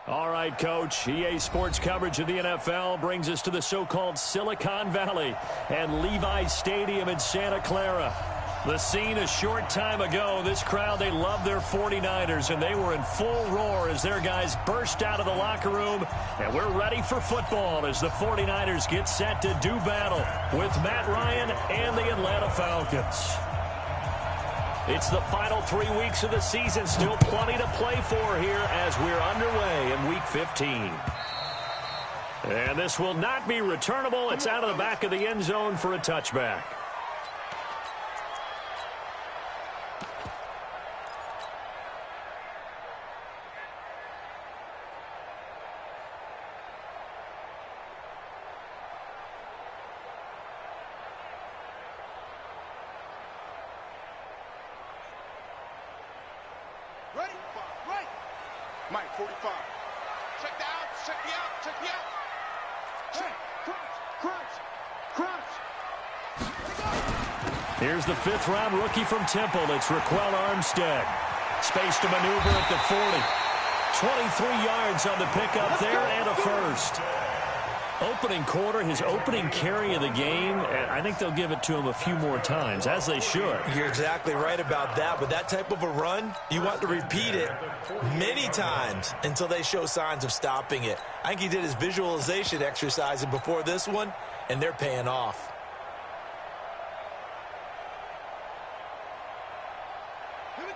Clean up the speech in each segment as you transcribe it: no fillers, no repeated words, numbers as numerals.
All right, Coach. EA Sports coverage of the NFL brings us to the so-called Silicon Valley and Levi's Stadium in Santa Clara. The scene a short time ago, this crowd, they love their 49ers, and they were in full roar as their guys burst out of the locker room. And we're ready for football as the 49ers get set to do battle with Matt Ryan and the Atlanta Falcons. It's the final 3 weeks of the season. Still plenty to play for here as we're underway in Week 15. And this will not be returnable. It's out of the back of the end zone for a touchback. Mike, 45. Check the out, check the out, check the out. Check, crunch. Here's the fifth-round rookie from Temple. It's Raquel Armstead. Space to maneuver at the 40. 23 yards on the pickup there and a first. Opening quarter, his opening carry of the game, and I think they'll give it to him a few more times, as they should. You're exactly right about that, but that type of a run, you want to repeat it many times until they show signs of stopping it. I think he did his visualization exercise before this one, and they're paying off.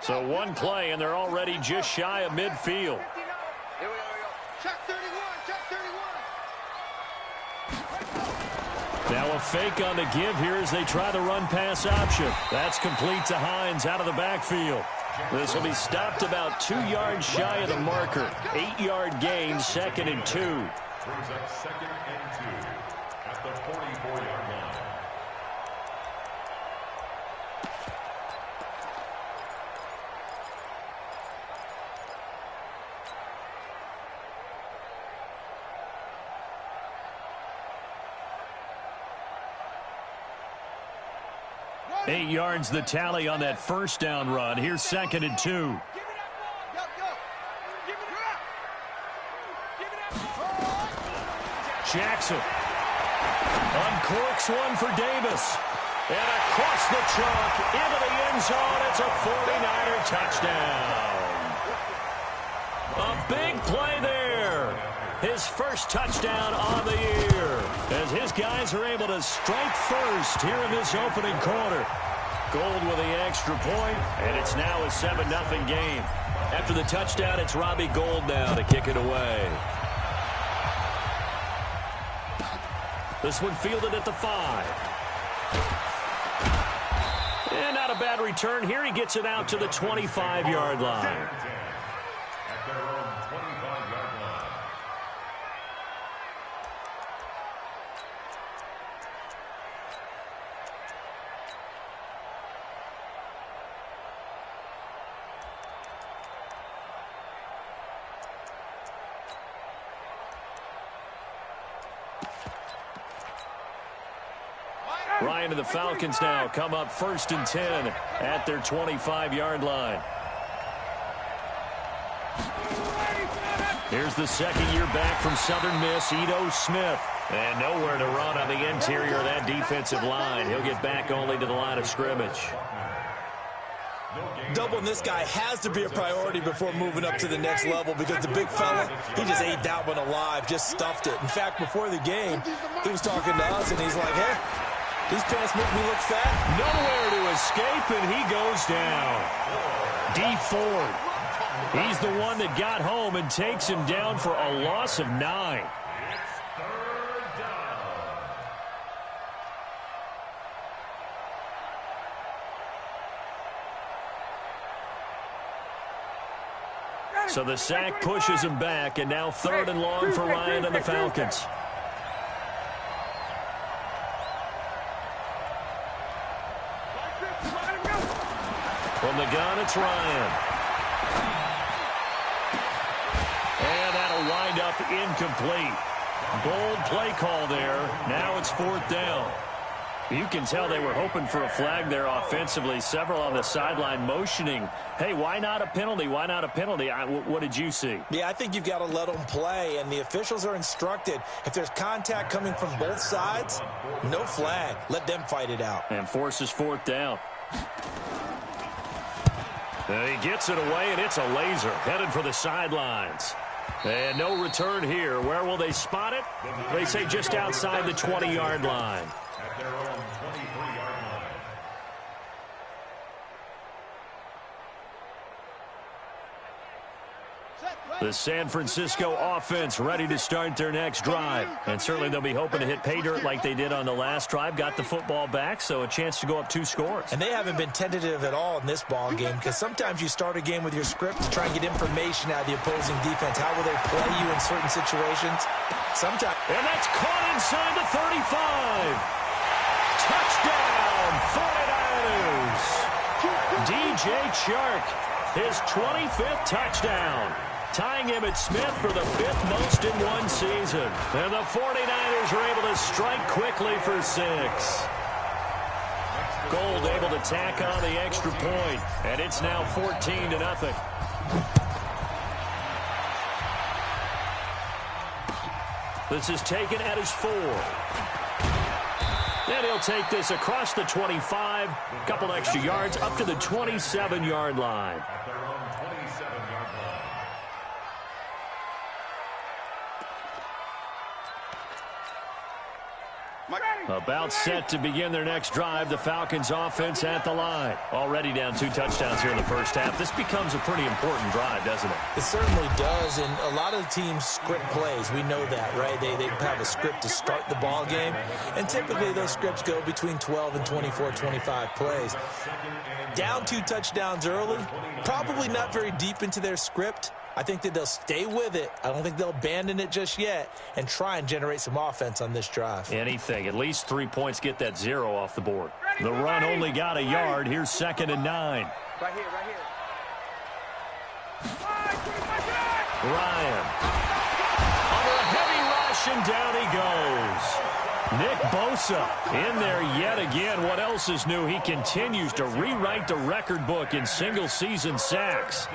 So one play, and they're already just shy of midfield. Here we go. Check 31, check 31. Now a fake on the give here as they try the run-pass option. That's complete to Hines out of the backfield. This will be stopped about 2 yards shy of the marker. 8-yard gain, 2nd and 2. Brings up 2nd and 2 at the 44-yard line. Eight yards the tally on that first down run. Here's 2nd and 2. Jackson uncorks one for Davis. And across the trunk into the end zone. It's a 49er touchdown. A big play there. His first touchdown on the year as his guys are able to strike first here in this opening quarter. Gold with the extra point, and it's now a 7-0 game. After the touchdown, it's Robbie Gould now to kick it away. This one fielded at the 5. And not a bad return here. He gets it out to the 25-yard line. At their own 25-yard line. Ryan and the Falcons now come up 1st and 10 at their 25-yard line. Here's the second year back from Southern Miss, Ito Smith. And nowhere to run on the interior of that defensive line. He'll get back only to the line of scrimmage. Doubling this guy has to be a priority before moving up to the next level because the big fella, he just ate that one alive, just stuffed it. In fact, before the game, he was talking to us, and he's like, hey, these pants make me look fat. Nowhere to escape, and he goes down. D. Ford. He's the one that got home and takes him down for a loss of 9. So the sack pushes him back, and now 3rd and long for Ryan and the Falcons. From the gun, it's Ryan. And that'll wind up incomplete. Bold play call there. Now it's 4th down. You can tell they were hoping for a flag there offensively. Several on the sideline motioning, hey, why not a penalty? Why not a penalty? What did you see? Yeah, I think you've got to let them play, and the officials are instructed. If there's contact coming from both sides, no flag. Let them fight it out. And forces fourth down. He gets it away, and it's a laser headed for the sidelines. And no return here. Where will they spot it? They say just outside the 20-yard line. At their own 23-yard line. The San Francisco offense ready to start their next drive. And certainly they'll be hoping to hit pay dirt like they did on the last drive. Got the football back, so a chance to go up 2 scores. And they haven't been tentative at all in this ball game, because sometimes you start a game with your script to try and get information out of the opposing defense. How will they play you in certain situations? Sometimes. And that's caught inside the 35. Touchdown, 49ers. DJ Chark, his 25th touchdown, tying him at Smith for the 5th most in one season. And the 49ers are able to strike quickly for 6. Gold able to tack on the extra point, and it's now 14-0. This is taken at his 4. And he'll take this across the 25, couple extra yards, up to the 27-yard line. At their own 27-yard line. About set to begin their next drive. The Falcons offense at the line. Already down 2 touchdowns here in the first half. This becomes a pretty important drive, doesn't it? It certainly does, and a lot of the teams script plays. We know that, right? They have a script to start the ball game, and typically those scripts go between 12 and 24, 25 plays. Down 2 touchdowns early, probably not very deep into their script. I think that they'll stay with it. I don't think they'll abandon it just yet and try and generate some offense on this drive. Anything. At least 3 points, get that 0 off the board. The run only got a yard. Here's 2nd and 9. Right here, right here. Ryan. Under a heavy rush, and down he goes. Nick Bosa in there yet again. What else is new? He continues to rewrite the record book in single-season sacks.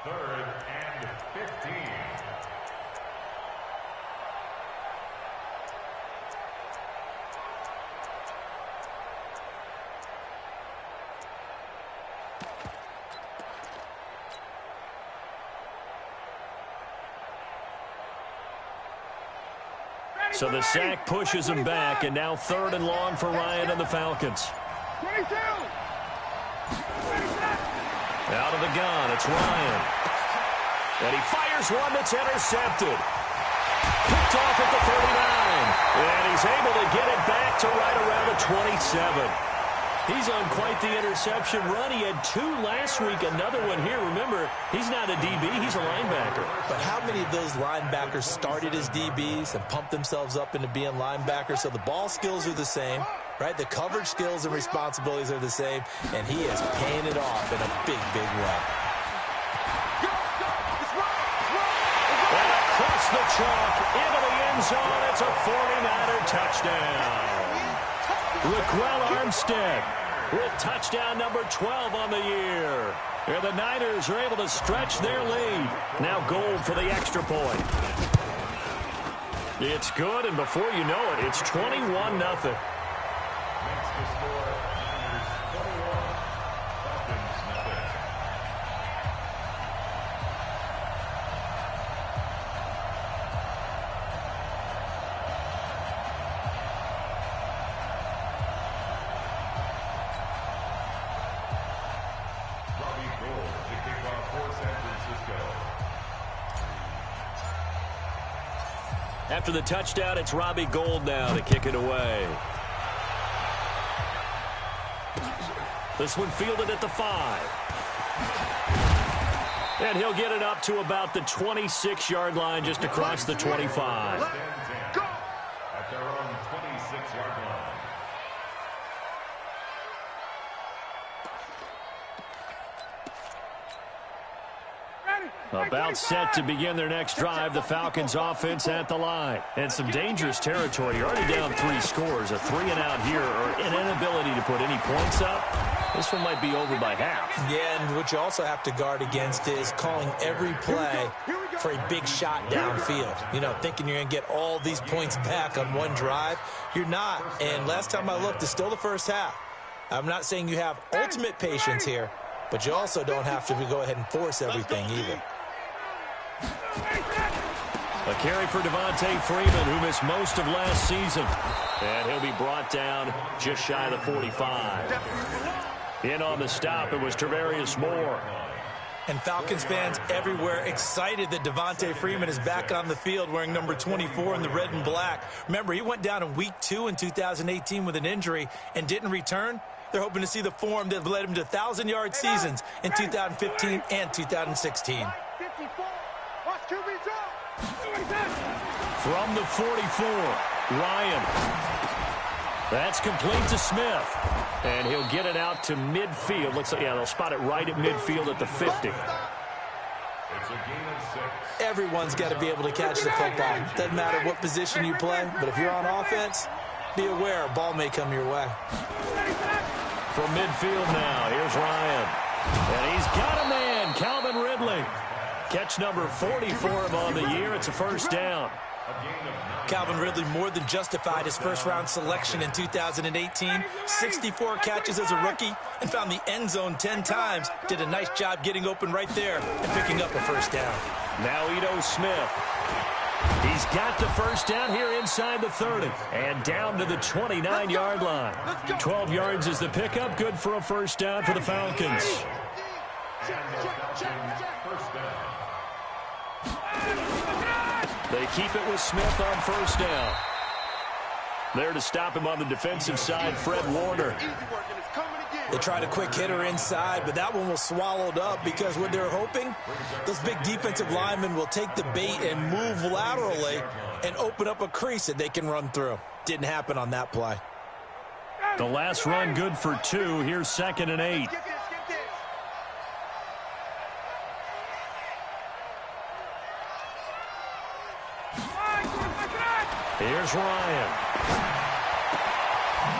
3rd and 15. So the sack pushes him back, and now 3rd and long for Ryan and the Falcons. 22. Out of the gun, it's Ryan. And he fires one that's intercepted. Picked off at the 39. And he's able to get it back to right around the 27. He's on quite the interception run. He had 2 last week, another one here. Remember, he's not a DB, he's a linebacker. But how many of those linebackers started as DBs and pumped themselves up into being linebackers? So the ball skills are the same, right? The coverage skills and responsibilities are the same, and he is paying it off in a big, big way. And across the chalk, into the end zone, it's a 49er touchdown. Raquel Armstead with touchdown number 12 on the year. And the Niners are able to stretch their lead. Now Gold for the extra point. It's good, and before you know it, it's 21-0. Makes the score Niners 21, Falcons nothing. Robbie Gould to kick off for San Francisco. After the touchdown, it's Robbie Gould now to kick it away. This one fielded at the 5. And he'll get it up to about the 26-yard line, just across the 25. At their own 26-yard line. Ready. About set to begin their next drive, the Falcons offense at the line. And some dangerous territory. You're already down 3 scores. A 3-and-out here or an inability to put any points up. This one might be over by half. Yeah, and what you also have to guard against is calling every play for a big shot downfield. You know, thinking you're going to get all these points back on one drive. You're not. And last time I looked, it's still the first half. I'm not saying you have ultimate patience here, but you also don't have to go ahead and force everything either. A carry for Devontae Freeman, who missed most of last season. And he'll be brought down just shy of the 45. In on the stop, it was Travarius Moore. And Falcons fans everywhere excited that Devontae Freeman is back on the field wearing number 24 in the red and black. Remember, he went down in week 2 in 2018 with an injury and didn't return. They're hoping to see the form that led him to 1,000-yard seasons in 2015 and 2016. From the 44, Ryan. That's complete to Smith. And he'll get it out to midfield. Looks like, yeah, they'll spot it right at midfield at the 50. It's a gain of 6. Everyone's got to be able to catch the football. Doesn't matter what position you play, but if you're on offense, be aware a ball may come your way. From midfield now, here's Ryan. And he's got a man, Calvin Ridley. Catch number 40 for him on the year. It's a first down. Calvin Ridley more than justified his first-round selection in 2018. 64 catches as a rookie and found the end zone 10 times. Did a nice job getting open right there and picking up a first down. Now Ito Smith. He's got the first down here inside the 30 and down to the 29-yard line. 12 yards is the pickup. Good for a first down for the Falcons. They keep it with Smith on first down. There to stop him on the defensive side, Fred Warner. They tried a quick hitter inside, but that one was swallowed up because what they're hoping, those big defensive linemen will take the bait and move laterally and open up a crease that they can run through. Didn't happen on that play. The last run good for 2. Here's 2nd and 8. Here's Ryan.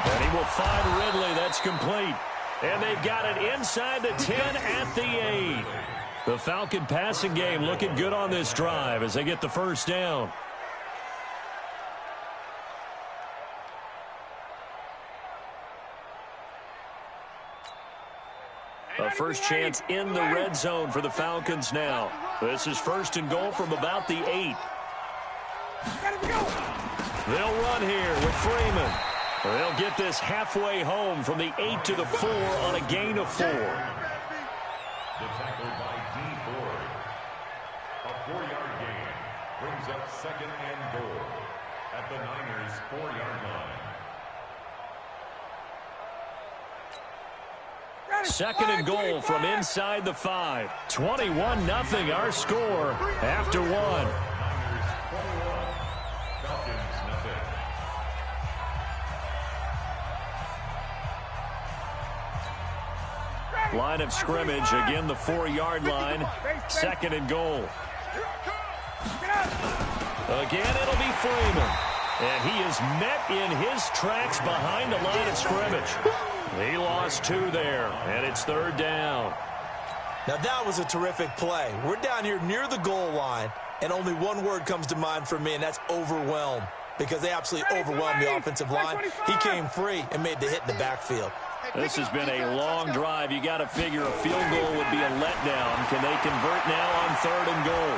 And he will find Ridley. That's complete. And they've got it inside the 10 at the 8. The Falcon passing game looking good on this drive as they get the first down. A first chance in the red zone for the Falcons now. This is 1st and goal from about the 8. They'll run here with Freeman. They'll get this halfway home from the 8 to the 4 on a gain of 4. The tackle by D. Ford. A 4-yard gain brings up 2nd and goal at the Niners' 4-yard line. 2nd and goal from inside the 5. 21-0 our score after 1. Line of scrimmage, again the 4-yard line. 2nd and goal. Again, it'll be Freeman. And he is met in his tracks behind the line of scrimmage. He lost 2 there, and it's 3rd down. Now that was a terrific play. We're down here near the goal line, and only one word comes to mind for me, and that's overwhelm. Because they absolutely overwhelmed the offensive line. He came free and made the hit in the backfield. This has been a long drive. You got to figure a field goal would be a letdown. Can they convert now on 3rd and goal?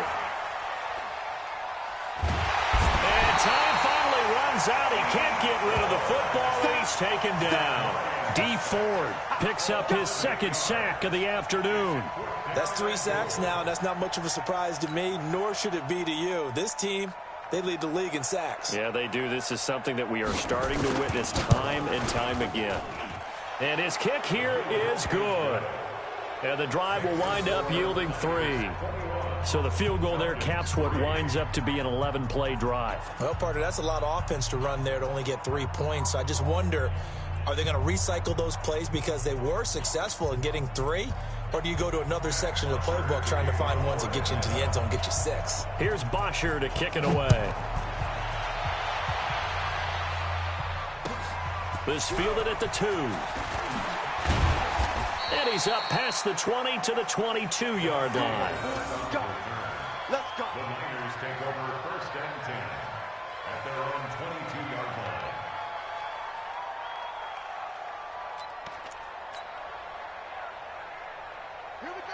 And time finally runs out. He can't get rid of the football. He's taken down. D. Ford picks up his 2nd sack of the afternoon. That's 3 sacks now, and that's not much of a surprise to me, nor should it be to you. This team, they lead the league in sacks. Yeah, they do. This is something that we are starting to witness time and time again. And his kick here is good. And the drive will wind up yielding 3. So the field goal there caps what winds up to be an 11-play drive. Well, partner, that's a lot of offense to run there to only get 3 points. So I just wonder, are they going to recycle those plays because they were successful in getting 3? or do you go to another section of the playbook trying to find ones that get you into the end zone, get you 6? Here's Bosher to kick it away. This fielded at the 2. And he's up past the 20 to the 22-yard line. Let's go. Let's go. The Niners take over 1st and 10 at their own 22-yard line.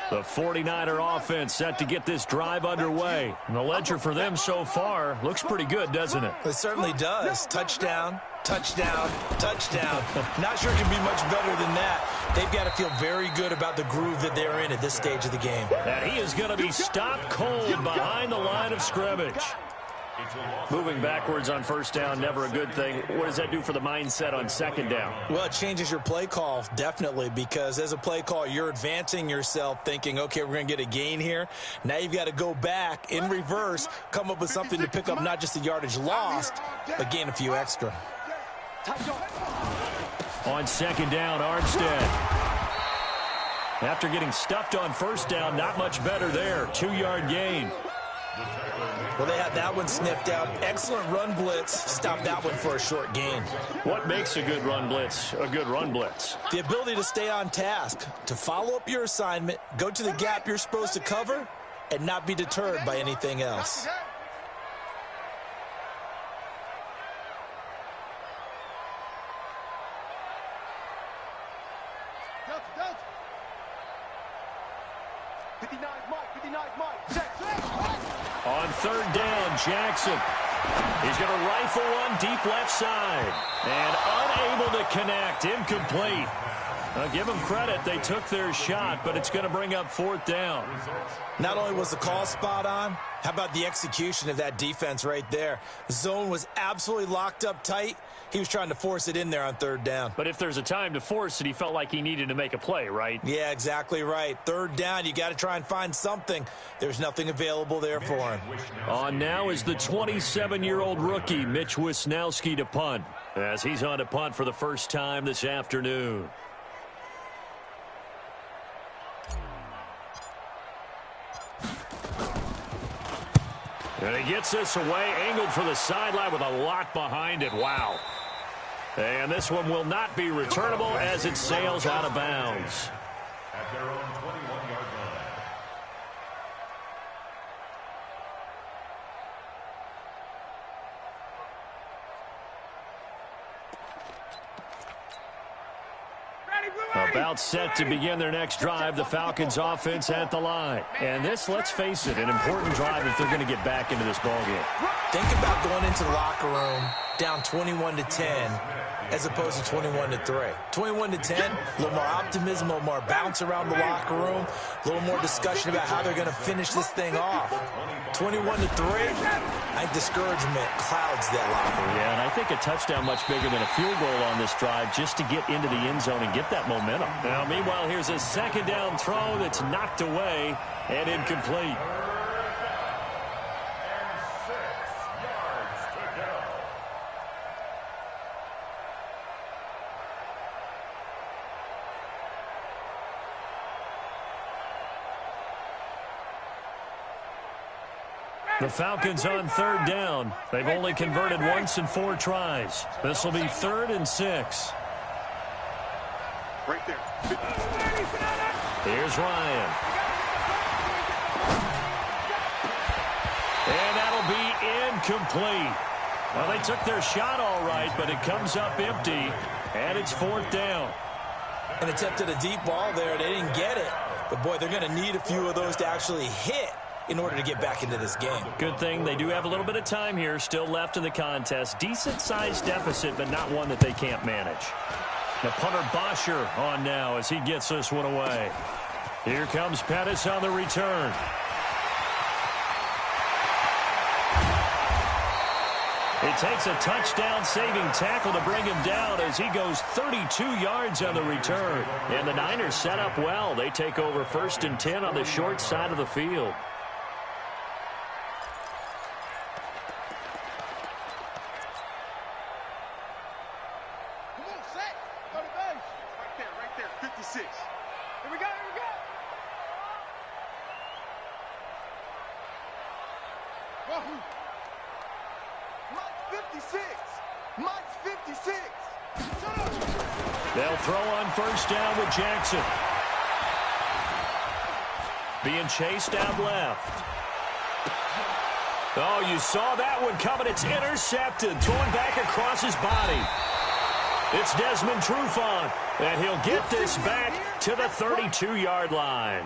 The 49er offense set to get this drive underway. And the ledger for them so far looks pretty good, doesn't it? It certainly does. Touchdown, touchdown, touchdown. Not sure it can be much better than that. They've got to feel very good about the groove that they're in at this stage of the game. And he is going to be stopped cold behind the line of scrimmage. Moving backwards on 1st down, never a good thing. What does that do for the mindset on 2nd down? Well, it changes your play call, definitely, because as a play call, you're advancing yourself thinking, okay, we're going to get a gain here. Now you've got to go back in reverse, come up with something to pick up not just the yardage lost, but gain a few extra. On 2nd down, Armstead. After getting stuffed on 1st down, not much better there. 2-yard gain. Well, they had that one sniffed out. Excellent run blitz. Stopped that one for a short gain. What makes a good run blitz a good run blitz? The ability to stay on task, to follow up your assignment, go to the gap you're supposed to cover, and not be deterred by anything else. On 3rd down, Jackson. He's going to rifle one deep left side. And unable to connect. Incomplete. Now, give them credit. They took their shot, but it's going to bring up 4th down. Not only was the call spot on, how about the execution of that defense right there? The zone was absolutely locked up tight. He was trying to force it in there on 3rd down. But if there's a time to force it, he felt like he needed to make a play, right? Yeah, exactly right. 3rd down, you got to try and find something. There's nothing available there for him. On now is the 27-year-old rookie, Mitch Wisnowski, to punt, as he's on to punt for the first time this afternoon. And he gets this away, angled for the sideline with a lot behind it. Wow. And this one will not be returnable as it sails out of bounds. At their own 21-yard line. About set to begin their next drive, the Falcons offense at the line. And this, let's face it, an important drive if they're going to get back into this ballgame. Think about going into the locker room down 21-10 as opposed to 21-3. 21-10, a little more optimism, a little more bounce around the locker room, a little more discussion about how they're going to finish this thing off. 21-3, I think discouragement clouds that locker room. Yeah, and I think a touchdown much bigger than a field goal on this drive just to get into the end zone and get that momentum. Now, meanwhile, here's a 2nd down throw that's knocked away and incomplete. The Falcons on 3rd down. They've only converted once in 4 tries. This will be 3rd and 6. Right there. Here's Ryan. And that'll be incomplete. Well, they took their shot all right, but it comes up empty, and it's 4th down. And attempted a deep ball there. They didn't get it. But, boy, they're going to need a few of those to actually hit in order to get back into this game. Good thing they do have a little bit of time here still left in the contest. Decent-sized deficit, but not one that they can't manage. The punter Bosher on now as he gets this one away. Here comes Pettis on the return. It takes a touchdown-saving tackle to bring him down as he goes 32 yards on the return. And the Niners set up well. They take over 1st and 10 on the short side of the field. Come on, set. Go to base. Right there, 56. Here we go, here we go. Mike's 56. They'll throw on first down with Jackson. Being chased out left. Oh, you saw that one coming. It's intercepted. Thrown back across his body. It's Desmond Trufant, and he'll get this back to the 32-yard line.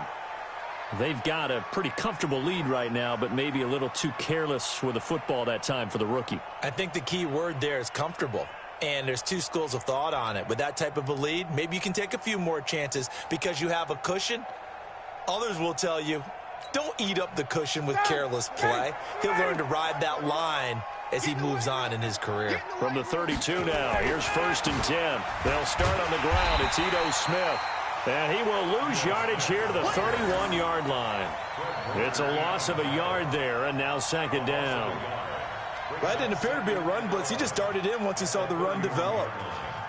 They've got a pretty comfortable lead right now, but maybe a little too careless with the football that time for the rookie. I think the key word there is comfortable. And there's two schools of thought on it. With that type of a lead, maybe you can take a few more chances because you have a cushion. Others will tell you, don't eat up the cushion with careless play. He'll learn to ride that line as he moves on in his career. From the 32 now, here's 1st and 10. They'll start on the ground. It's Ito Smith. And he will lose yardage here to the 31-yard line. It's a loss of a yard there, and now 2nd down. That didn't appear to be a run blitz. He just darted in once he saw the run develop.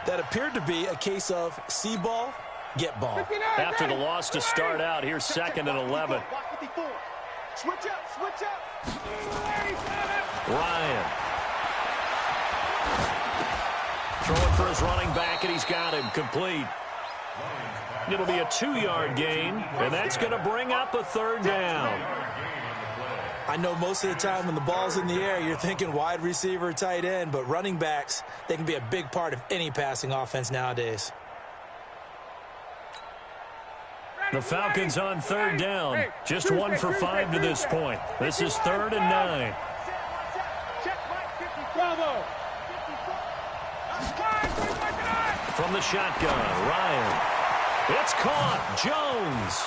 That appeared to be a case of see ball, get ball. After the loss to start out, here's 2nd and 11. Switch up. Ryan. Throwing for his running back, and he's got him complete. It'll be a 2-yard gain, and that's going to bring up a 3rd down. I know most of the time when the ball's in the air, you're thinking wide receiver, tight end, but running backs, they can be a big part of any passing offense nowadays. The Falcons on 3rd down. Just 1 for 5 to this point. This is 3rd and 9. From the shotgun, Ryan. It's caught. Jones.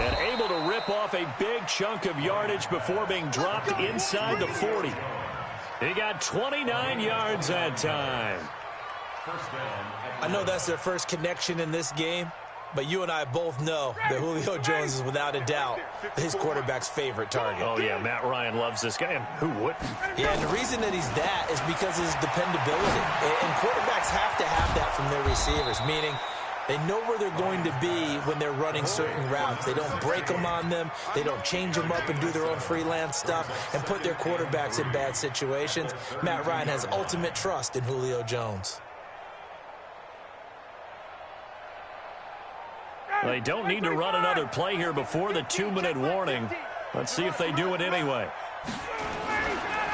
And able to rip off a big chunk of yardage before being dropped inside the 40. He got 29 yards that time. I know that's their first connection in this game, but you and I both know that Julio Jones is without a doubt his quarterback's favorite target. Oh, yeah, Matt Ryan loves this guy. And who wouldn't? Yeah, and the reason that he's that is because of his dependability. And quarterbacks have to have that from their receivers, meaning they know where they're going to be when they're running certain routes. They don't break them on them. They don't change them up and do their own freelance stuff and put their quarterbacks in bad situations. Matt Ryan has ultimate trust in Julio Jones. They don't need to run another play here before the 2-minute warning. Let's see if they do it anyway.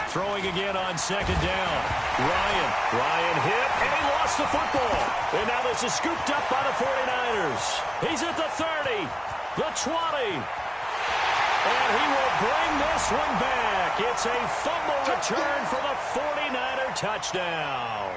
Throwing again on 2nd down. Ryan hit, and he lost the football. And now this is scooped up by the 49ers. He's at the 30, the 20. And he will bring this one back. It's a fumble return for the 49er touchdown.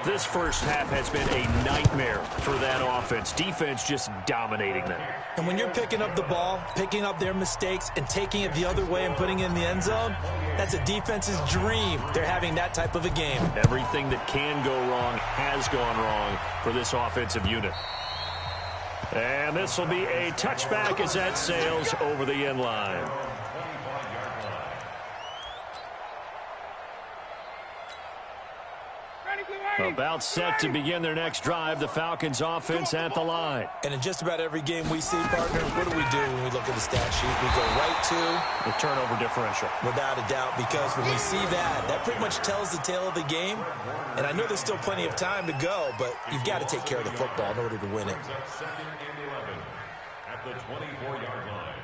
This first half has been a nightmare for that offense. Defense just dominating them. And when you're picking up the ball, picking up their mistakes, and taking it the other way and putting it in the end zone, that's a defense's dream. They're having that type of a game. Everything that can go wrong has gone wrong for this offensive unit. And this will be a touchback as that sails over the end line. About set to begin their next drive, the Falcons offense at the line. And in just about every game we see, partner, what do we do when we look at the stat sheet? We go right to the turnover differential. Without a doubt, because when we see that, that pretty much tells the tale of the game. And I know there's still plenty of time to go, but you've got to take care of the football in order to win it. 2nd and 11 at the 24-yard line.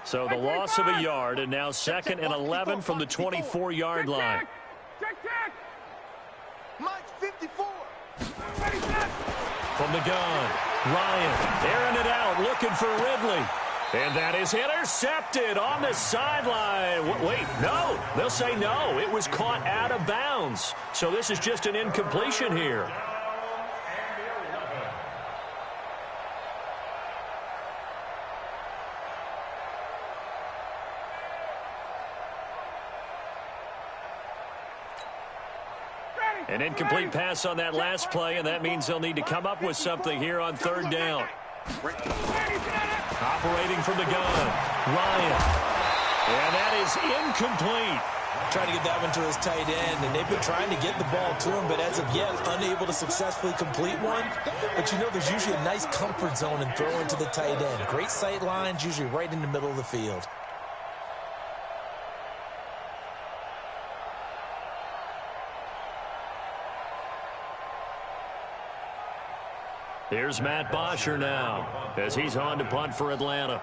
So the loss of a yard, and now 2nd and 11 from the 24-yard line. Mike's 54. From the gun, Ryan airing it out, looking for Ridley. And that is intercepted on the sideline. Wait, no. They'll say no. It was caught out of bounds. So this is just an incompletion here. An incomplete pass on that last play, and that means they'll need to come up with something here on 3rd down. Operating from the gun, Ryan. And that is incomplete. Trying to get that one to his tight end, and they've been trying to get the ball to him, but as of yet, unable to successfully complete one. But you know, there's usually a nice comfort zone in throwing to the tight end. Great sight lines, usually right in the middle of the field. Here's Matt Bosher now as he's on to punt for Atlanta.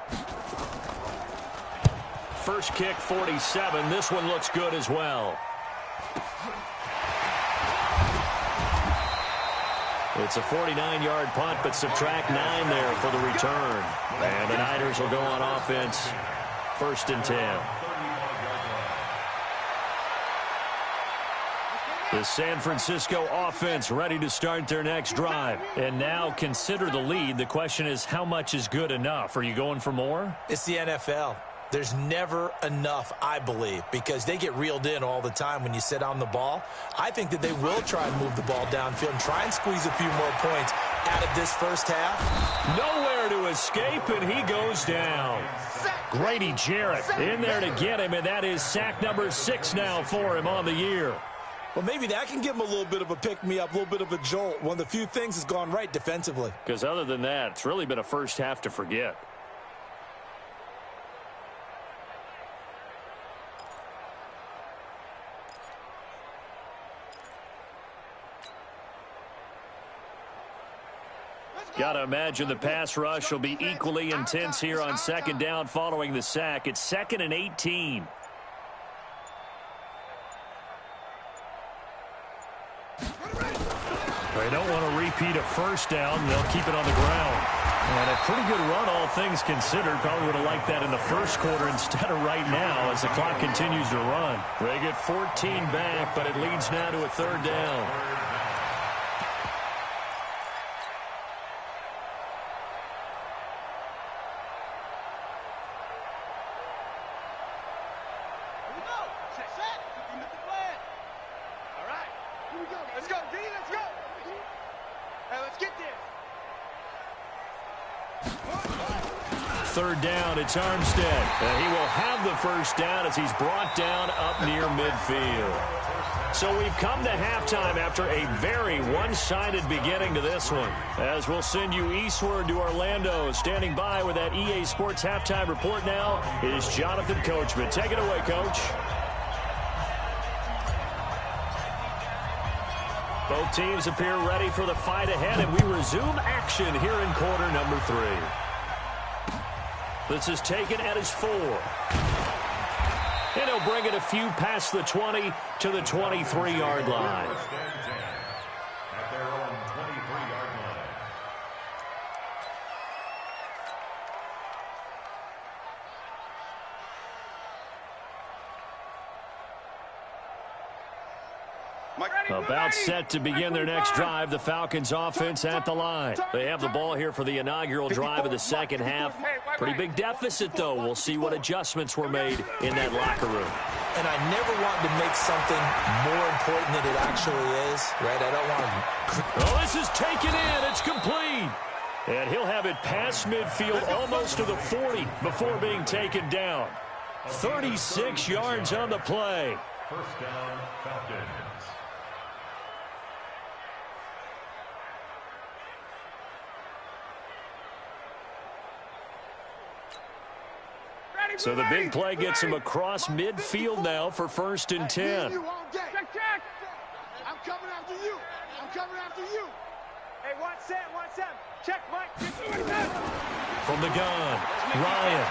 First kick, 47. This one looks good as well. It's a 49-yard punt, but subtract 9 there for the return. And the Niners will go on offense. 1st and 10. The San Francisco offense ready to start their next drive. And now consider the lead. The question is, how much is good enough? Are you going for more? It's the NFL. There's never enough, I believe, because they get reeled in all the time when you sit on the ball. I think that they will try and move the ball downfield and try and squeeze a few more points out of this first half. Nowhere to escape, and he goes down. Grady Jarrett in there to get him, and that is sack number 6 now for him on the year. Well, maybe that can give him a little bit of a pick-me-up, a little bit of a jolt. One of the few things has gone right defensively. Because other than that, it's really been a first half to forget. Got to imagine the pass rush will be equally intense here on 2nd down following the sack. It's 2nd and 18. They don't want to repeat a first down. They'll keep it on the ground. And a pretty good run, all things considered. Probably would have liked that in the first quarter instead of right now as the clock continues to run. They get 14 back, but it leads now to a 3rd down. Third down, it's Armstead. And he will have the first down as he's brought down up near midfield. So we've come to halftime after a very one-sided beginning to this one. As we'll send you eastward to Orlando. Standing by with that EA Sports halftime report now is Jonathan Coachman. Take it away, Coach. Both teams appear ready for the fight ahead, and we resume action here in quarter number 3. This is taken at his 4. And he'll bring it a few past the 20 to the 23-yard line. At their own 23-yard line. About set to begin their next drive, the Falcons offense at the line. They have the ball here for the inaugural drive of the second half. Pretty big deficit, though. We'll see what adjustments were made in that locker room. And I never want to make something more important than it actually is, right? I don't want to... Oh, this is taken in. It's complete. And he'll have it past midfield almost to the 40 before being taken down. 36 yards on the play. First down, Falcons. So the big play gets him across midfield now for 1st and 10. Check, check. I'm coming after you. I'm coming after you. Hey, 1-7. Check, Mike. From the gun, Ryan.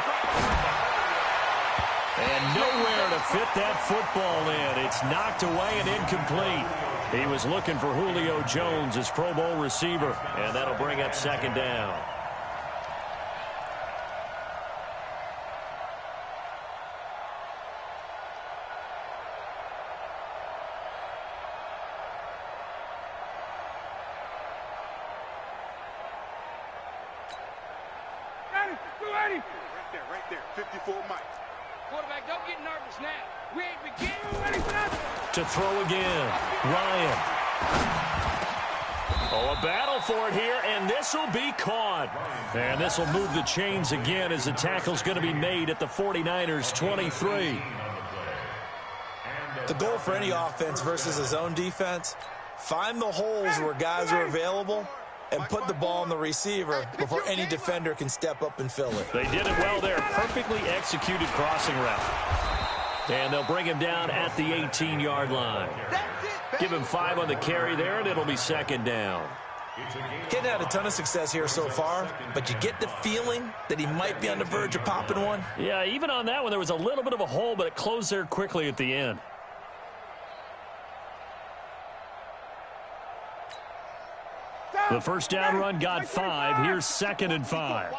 And nowhere to fit that football in. It's knocked away and incomplete. He was looking for Julio Jones, his Pro Bowl receiver, and that'll bring up 2nd down. Right there. 54 Mike. Quarterback, don't get nervous now. We ain't beginning. Ready for nothing. To throw again, Ryan. Oh, a battle for it here, and this will be caught. And this will move the chains again as the tackle's going to be made at the 49ers' 23. The goal for any offense versus a zone defense, find the holes where guys are available and put the ball on the receiver before any defender can step up and fill it. They did it well there. Perfectly executed crossing route. And they'll bring him down at the 18-yard line. Give him 5 on the carry there, and it'll be second down. Getting had a ton of success here so far, but you get the feeling that he might be on the verge of popping one. Yeah, even on that one, there was a little bit of a hole, but it closed there quickly at the end. The first down run got 5. Here's 2nd and 5.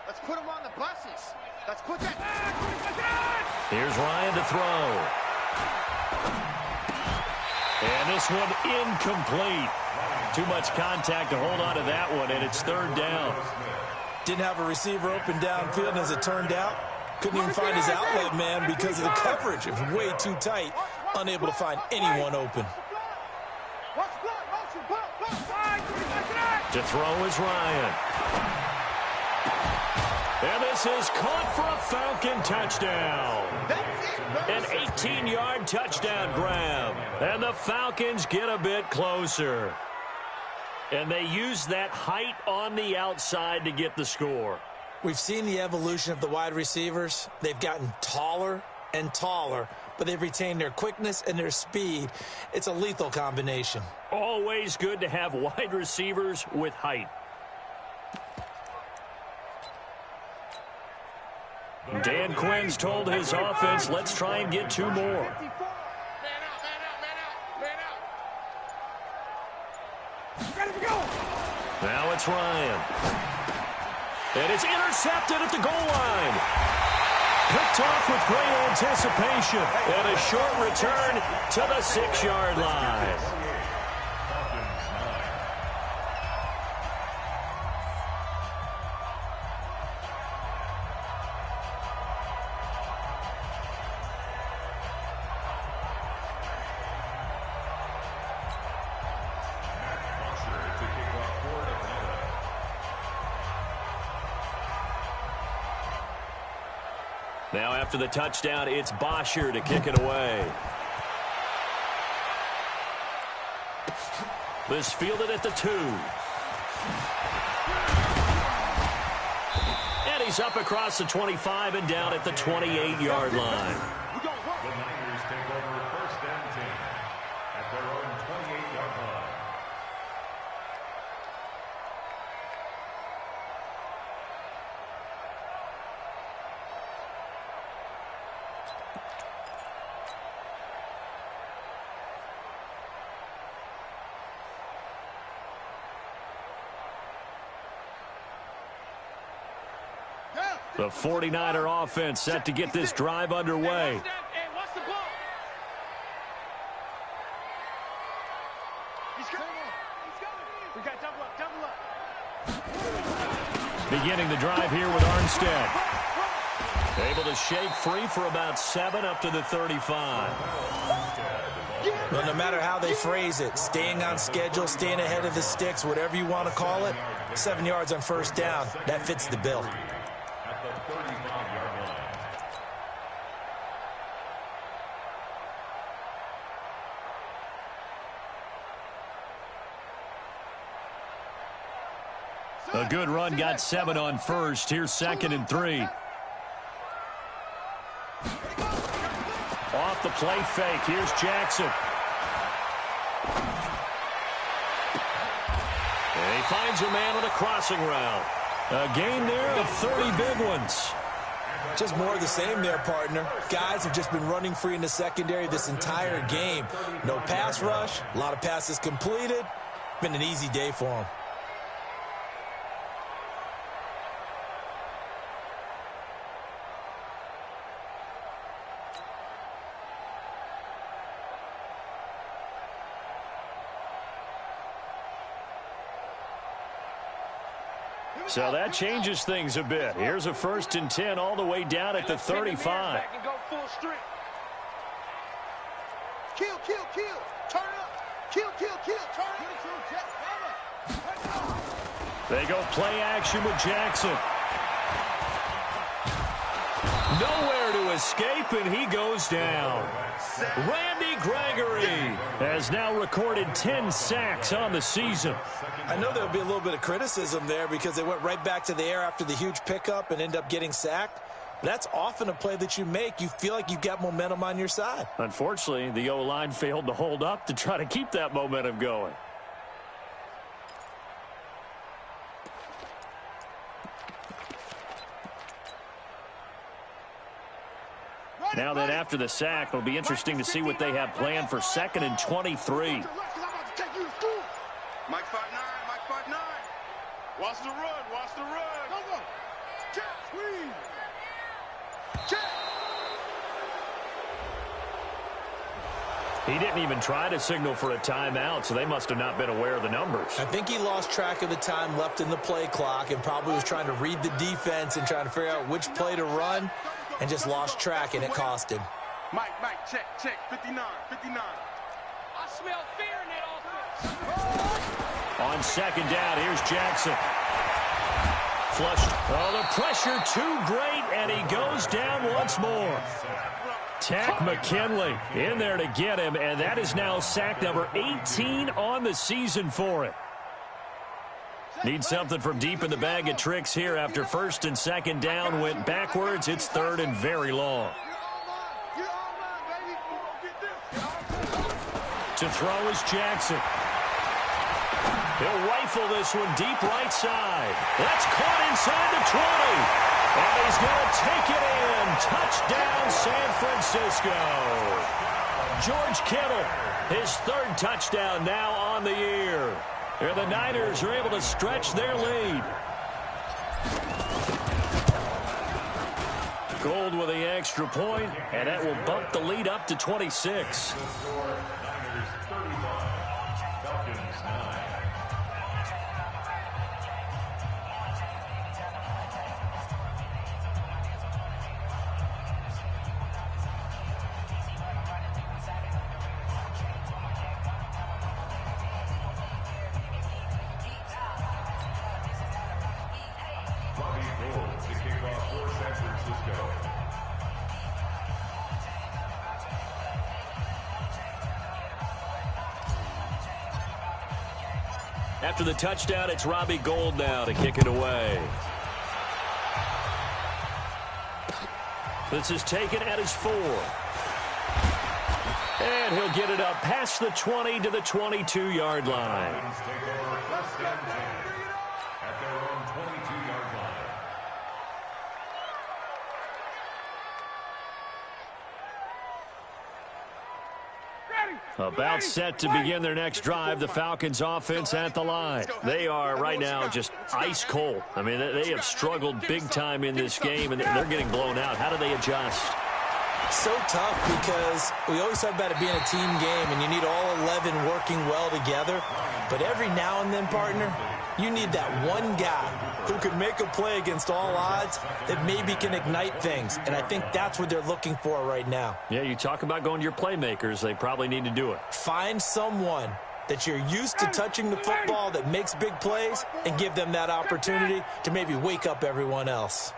Let's put him on the buses. Let's put that. Here's Ryan to throw. And this one incomplete. Too much contact to hold on to that one, and it's 3rd down. Didn't have a receiver open downfield, and as it turned out, couldn't even find his outlet man because of the coverage. It was way too tight, unable to find anyone open. To throw is Ryan. And this is caught for a Falcon touchdown. An 18-yard touchdown grab. And the Falcons get a bit closer. And they use that height on the outside to get the score. We've seen the evolution of the wide receivers. They've gotten taller and taller, but they've retained their quickness and their speed. It's a lethal combination. Always good to have wide receivers with height. Dan Quinn's told his offense, let's try and get 2 more. Now it's Ryan. And it's intercepted at the goal line. Picked off with great anticipation. And a short return to the 6-yard line. Now after the touchdown, it's Bosher to kick it away. This fielded at the 2. And he's up across the 25 and down at the 28-yard line. The Niners take over 1st and 10 at their own 28-yard line. The 49er offense set to get this drive underway. Beginning the drive here with Armstead. Able to shake free for about 7 up to the 35. Well, no matter how they phrase it, staying on schedule, staying ahead of the sticks, whatever you want to call it, 7 yards on 1st down, that fits the bill. At the 35-yard line. A good run got 7 on 1st. Here's 2nd and 3. Off the play fake. Here's Jackson. And he finds a man on a crossing route. A gain there of 30 big ones. Just more of the same there, partner. Guys have just been running free in the secondary this entire game. No pass rush, a lot of passes completed. Been an easy day for them. So that changes things a bit. Here's a 1st and 10 all the way down at the 35. Kill, kill, kill. Turn up. Kill, kill, kill. Turn up. They go play action with Jackson. Nowhere to escape, and he goes down. Randy Gregory has now recorded 10 sacks on the season. I know there'll be a little bit of criticism there because they went right back to the air after the huge pickup and end up getting sacked. That's often a play that you make. You feel like you've got momentum on your side. Unfortunately, the O-line failed to hold up to try to keep that momentum going. Now then, after the sack, it'll be interesting to see what they have planned for 2nd and 23. Mike 5'9", Mike 5'9". Watch the run, watch the run. Go, go. Check, squeeze. Check. He didn't even try to signal for a timeout, so they must have not been aware of the numbers. I think he lost track of the time left in the play clock and probably was trying to read the defense and trying to figure out which play to run and just lost track, and it cost him. Mike, check, 59. I smell fear in that offense. On 2nd down, here's Jackson. Flushed. Oh, the pressure too great, and he goes down once more. Tack McKinley in there to get him, and that is now sack number 18 on the season for it. Need something from deep in the bag of tricks here after 1st and 2nd down went backwards. It's 3rd and very long. To throw is Jackson. He'll rifle this one deep right side. That's caught inside the 20. And he's going to take it in. Touchdown, San Francisco. George Kittle, his 3rd touchdown now on the year. And the Niners are able to stretch their lead. Gold with the extra point, and that will bump the lead up to 26. Niners 31, Falcons 9. To kick off for San Francisco. After the touchdown, it's Robbie Gould now to kick it away. This is taken at his 4. And he'll get it up past the 20 to the 22-yard line. Take over 1st and 10 at their own 22-yard line. About set to begin their next drive, the Falcons offense at the line. They are right now just ice cold. I mean, they have struggled big time in this game, and they're getting blown out. How do they adjust? So tough because we always talk about it being a team game, and you need all 11 working well together. But every now and then, partner, you need that one guy who can make a play against all odds that maybe can ignite things. And I think that's what they're looking for right now. Yeah, you talk about going to your playmakers. They probably need to do it. Find someone that you're used to touching the football that makes big plays and give them that opportunity to maybe wake up everyone else.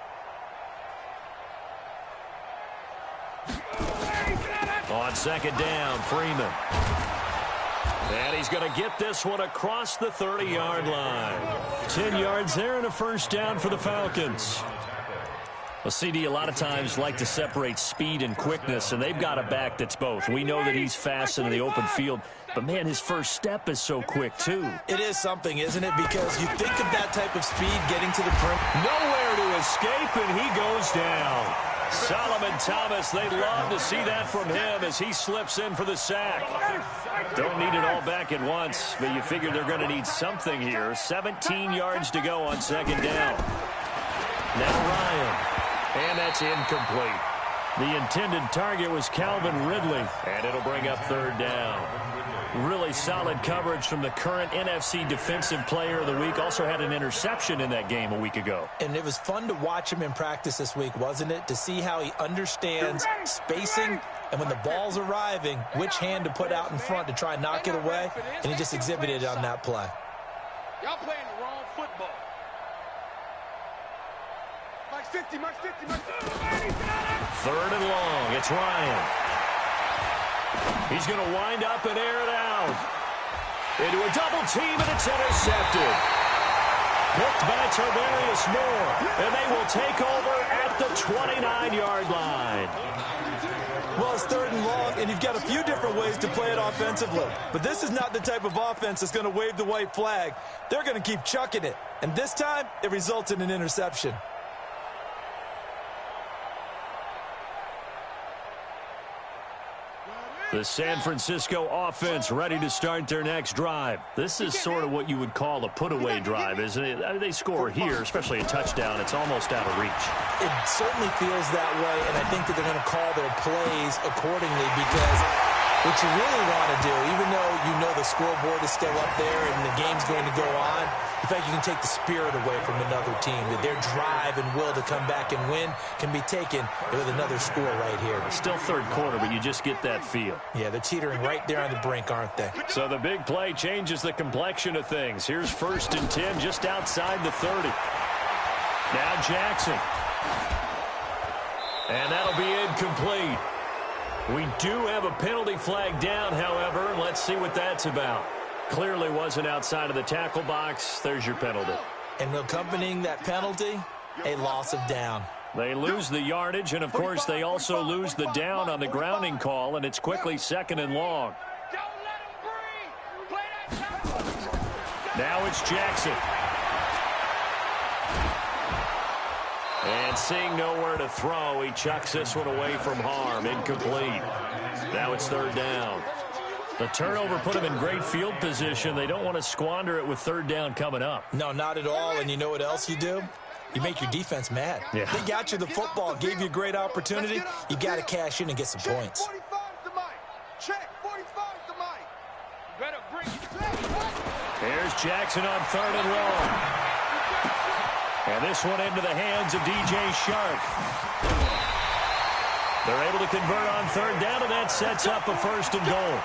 On 2nd down, Freeman. And he's going to get this one across the 30-yard line. 10 yards there and a 1st down for the Falcons. Well, CD, a lot of times like to separate speed and quickness, and they've got a back that's both. We know that he's fast in the open field, but, man, his first step is so quick, too. It is something, isn't it? Because you think of that type of speed getting to the perimeter. Nowhere to escape, and he goes down. Solomon Thomas, they'd love to see that from him as he slips in for the sack. Don't need it all back at once, but you figure they're going to need something here. 17 yards to go on 2nd down. Now Ryan, and that's incomplete. The intended target was Calvin Ridley, and it'll bring up 3rd down. Really solid coverage from the current NFC Defensive Player of the Week. Also had an interception in that game a week ago. And it was fun to watch him in practice this week, wasn't it? To see how he understands spacing and when the ball's arriving, which hand to put out in front to try and knock it away. And he just exhibited it on that play. Y'all playing the wrong football. Third and long. It's Ryan. He's going to wind up and air it out. Into a double team, and it's intercepted. Picked by Tavarius Moore, and they will take over at the 29-yard line. Well, it's third and long, and you've got a few different ways to play it offensively. But this is not the type of offense that's going to wave the white flag. They're going to keep chucking it. And this time, it results in an interception. The San Francisco offense ready to start their next drive. This is sort of what you would call a put-away drive, isn't it? I mean, they score here, especially a touchdown. It's almost out of reach. It certainly feels that way, and I think that they're going to call their plays accordingly because what you really want to do, even though you know the scoreboard is still up there and the game's going to go on, in fact, you can take the spirit away from another team. That their drive and will to come back and win can be taken with another score right here. Still third quarter, but you just get that feel. Yeah, they're teetering right there on the brink, aren't they? So the big play changes the complexion of things. Here's 1st and 10 just outside the 30. Now Jackson. And that'll be incomplete. We do have a penalty flag down, however. Let's see what that's about. Clearly wasn't outside of the tackle box. There's your penalty. And accompanying that penalty, a loss of down. They lose the yardage, and, of course, they also lose the down on the grounding call, and it's quickly 2nd and long. Now it's Jackson. And seeing nowhere to throw, he chucks this one away from harm. Incomplete. Now it's 3rd down. The turnover put them in great field position. They don't want to squander it with 3rd down coming up. No, not at all. And you know what else you do? You make your defense mad. Yeah. They got you the football, gave you a great opportunity. You got to cash in and get some points. Here's Jackson on 3rd and long. And this one into the hands of DJ Shark. They're able to convert on 3rd down, and that sets up a 1st and goal.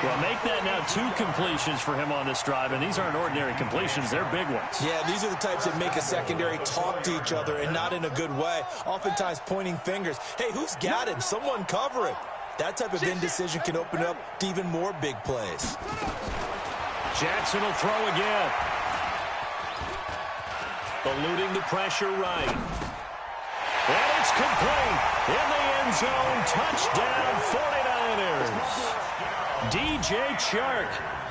Well, make that now 2 completions for him on this drive, and these aren't ordinary completions. They're big ones. Yeah, these are the types that make a secondary talk to each other, and not in a good way. Oftentimes pointing fingers. Hey, who's got him? Someone cover him. That type of indecision can open up to even more big plays. Jackson will throw again. Eluding the pressure right. And it's complete. In the end zone, touchdown 49ers. DJ Chark,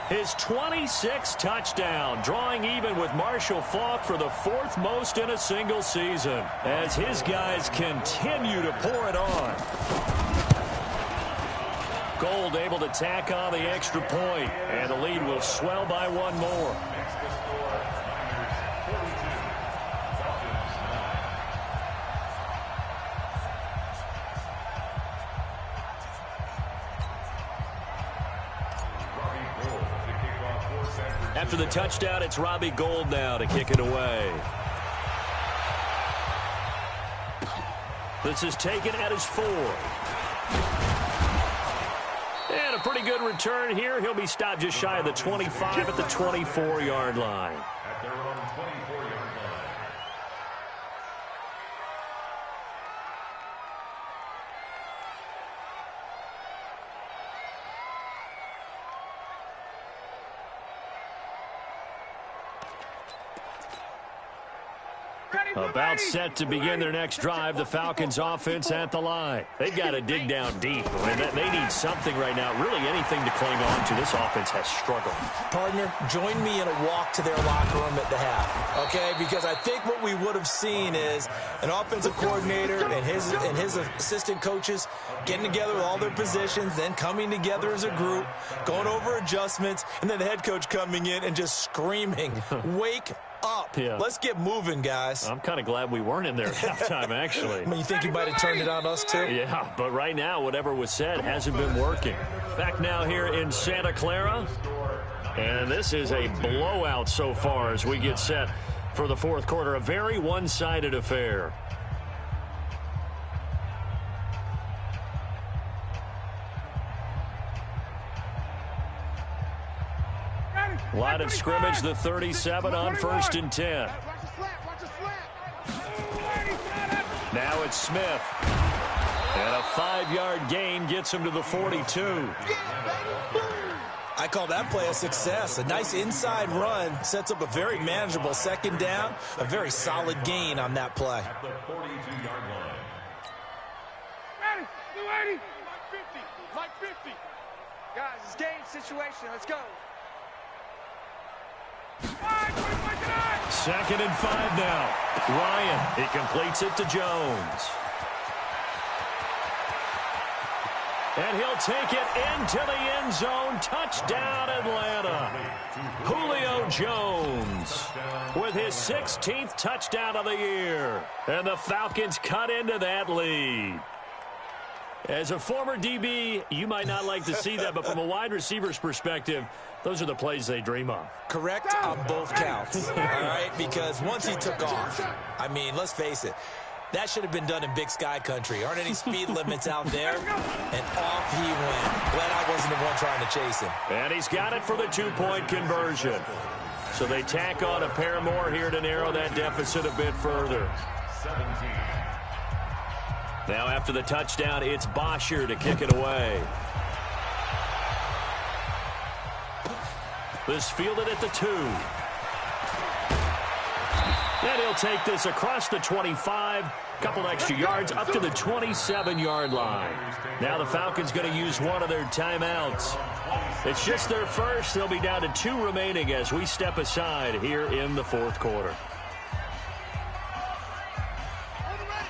his 26th touchdown, drawing even with Marshall Faulk for the 4th most in a single season, as his guys continue to pour it on. Gold able to tack on the extra point, and the lead will swell by 1 more. After the touchdown, it's Robbie Gould now to kick it away. This is taken at his 4. And a pretty good return here. He'll be stopped just shy of the 25 at the 24-yard line. At their own 24-yard line. About set to begin their next drive, the Falcons offense at the line. They've got to dig down deep. I mean, they need something right now, really anything to cling on to. This offense has struggled. Partner, join me in a walk to their locker room at the half, okay? Because I think what we would have seen is an offensive coordinator and his assistant coaches getting together with all their positions, then coming together as a group, going over adjustments, and then the head coach coming in and just screaming, wake up. Yeah. Let's get moving, guys. I'm kind of glad we weren't in there at halftime, actually. I mean, you think he might have turned it on us, too? Yeah, but right now, whatever was said hasn't been working. Back now here in Santa Clara. And this is a blowout so far as we get set for the 4th quarter. A very one-sided affair. Line of scrimmage, the 37 on 1st and 10. Now it's Smith. And a 5-yard gain gets him to the 42. I call that play a success. A nice inside run sets up a very manageable second down. A very solid gain on that play. At the 42-yard line. Ready, 280. Like 50. Guys, it's game situation. Let's go. 2nd and 5 now. Ryan, he completes it to Jones. And he'll take it into the end zone. Touchdown, Atlanta. Julio Jones with his 16th touchdown of the year. And the Falcons cut into that lead. As a former DB, you might not like to see that, but from a wide receiver's perspective, those are the plays they dream of. Correct on both counts, all right? Because once he took off, I mean, let's face it, that should have been done in Big Sky country. Aren't any speed limits out there? And off he went. Glad I wasn't the one trying to chase him. And he's got it for the 2-point conversion. So they tack on a pair more here to narrow that deficit a bit further. 17. Now after the touchdown, it's Bosher to kick it away. This fielded at the 2. And he'll take this across the 25, couple extra yards up to the 27-yard line. Now the Falcons going to use one of their timeouts. It's just their first. They'll be down to 2 remaining as we step aside here in the 4th quarter.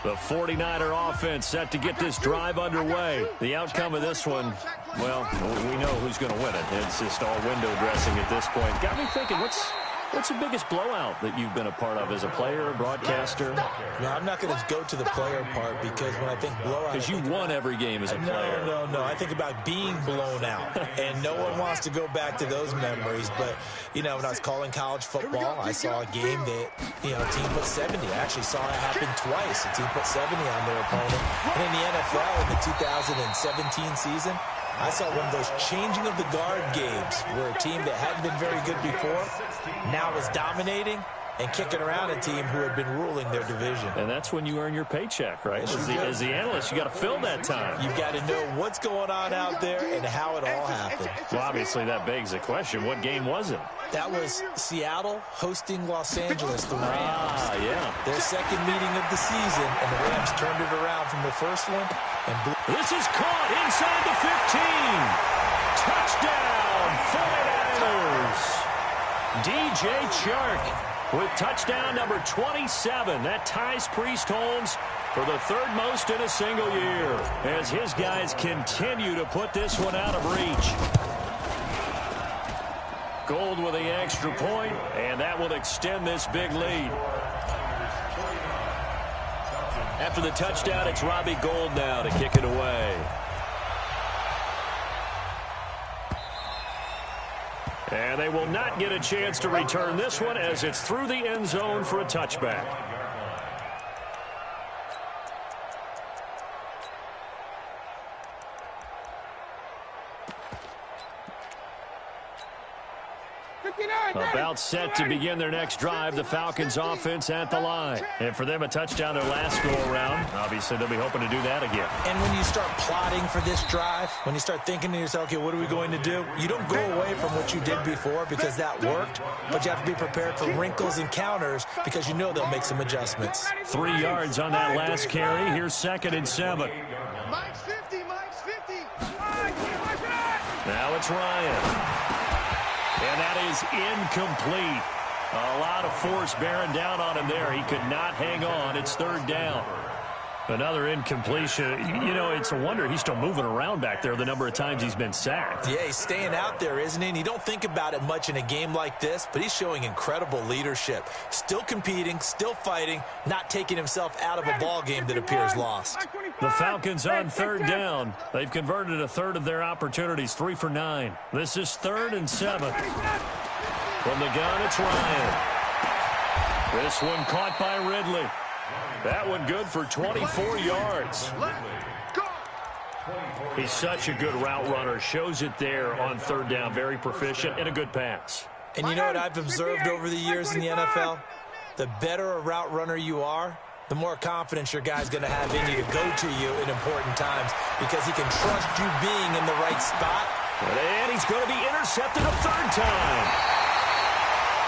The 49er offense set to get this drive underway. The outcome of this one, well, we know who's going to win it. It's just all window dressing at this point. Got me thinking, what's the biggest blowout that you've been a part of as a player, broadcaster? No, I'm not going to go to the player part because when I think blowout... Because you won every game as a player. No. I think about being blown out. And no one wants to go back to those memories. But, you know, when I was calling college football, I saw a game that, you know, a team put 70. I actually saw it happen twice. A team put 70 on their opponent. And in the NFL in the 2017 season, I saw one of those changing of the guard games where a team that hadn't been very good before now was dominating and kicking around a team who had been ruling their division. And that's when you earn your paycheck, right? As the analyst, you got to fill that time. You've got to know what's going on out there and how it all happened. Well, obviously, that begs the question, what game was it? That was Seattle hosting Los Angeles, the Rams. Yeah. Their second meeting of the season, and the Rams turned it around from the first one. And this is caught inside the 15. Touchdown, 49ers. DJ Chark with touchdown number 27. That ties Priest Holmes for the 3rd most in a single year as his guys continue to put this one out of reach. Gold with the extra point, and that will extend this big lead. After the touchdown, it's Robbie Gould now to kick it away. And they will not get a chance to return this one as it's through the end zone for a touchback. About set to begin their next drive, the Falcons offense at the line. And for them, a touchdown their last go-around. Obviously, they'll be hoping to do that again. And when you start plotting for this drive, when you start thinking to yourself, okay, what are we going to do? You don't go away from what you did before because that worked, but you have to be prepared for wrinkles and counters because you know they'll make some adjustments. 3 yards on that last carry. Here's 2nd and 7. Mike's 50, Mike's 50. Now it's Ryan. And that is incomplete. A lot of force bearing down on him there. He could not hang on. It's 3rd down. Another incompletion. You know, it's a wonder he's still moving around back there the number of times he's been sacked. Yeah, he's staying out there, isn't he? And you don't think about it much in a game like this, but he's showing incredible leadership. Still competing, still fighting, not taking himself out of a ball game that appears lost. The Falcons on 3rd down. They've converted a 1/3 of their opportunities, 3 for 9. This is 3rd and 7. From the gun, it's Ryan. This one caught by Ridley. That one good for 24 yards. He's such a good route runner. Shows it there on 3rd down. Very proficient and a good pass. And you know what I've observed over the years in the NFL? The better a route runner you are, the more confidence your guy's going to have in you to go to you in important times because he can trust you being in the right spot. And he's going to be intercepted a third time.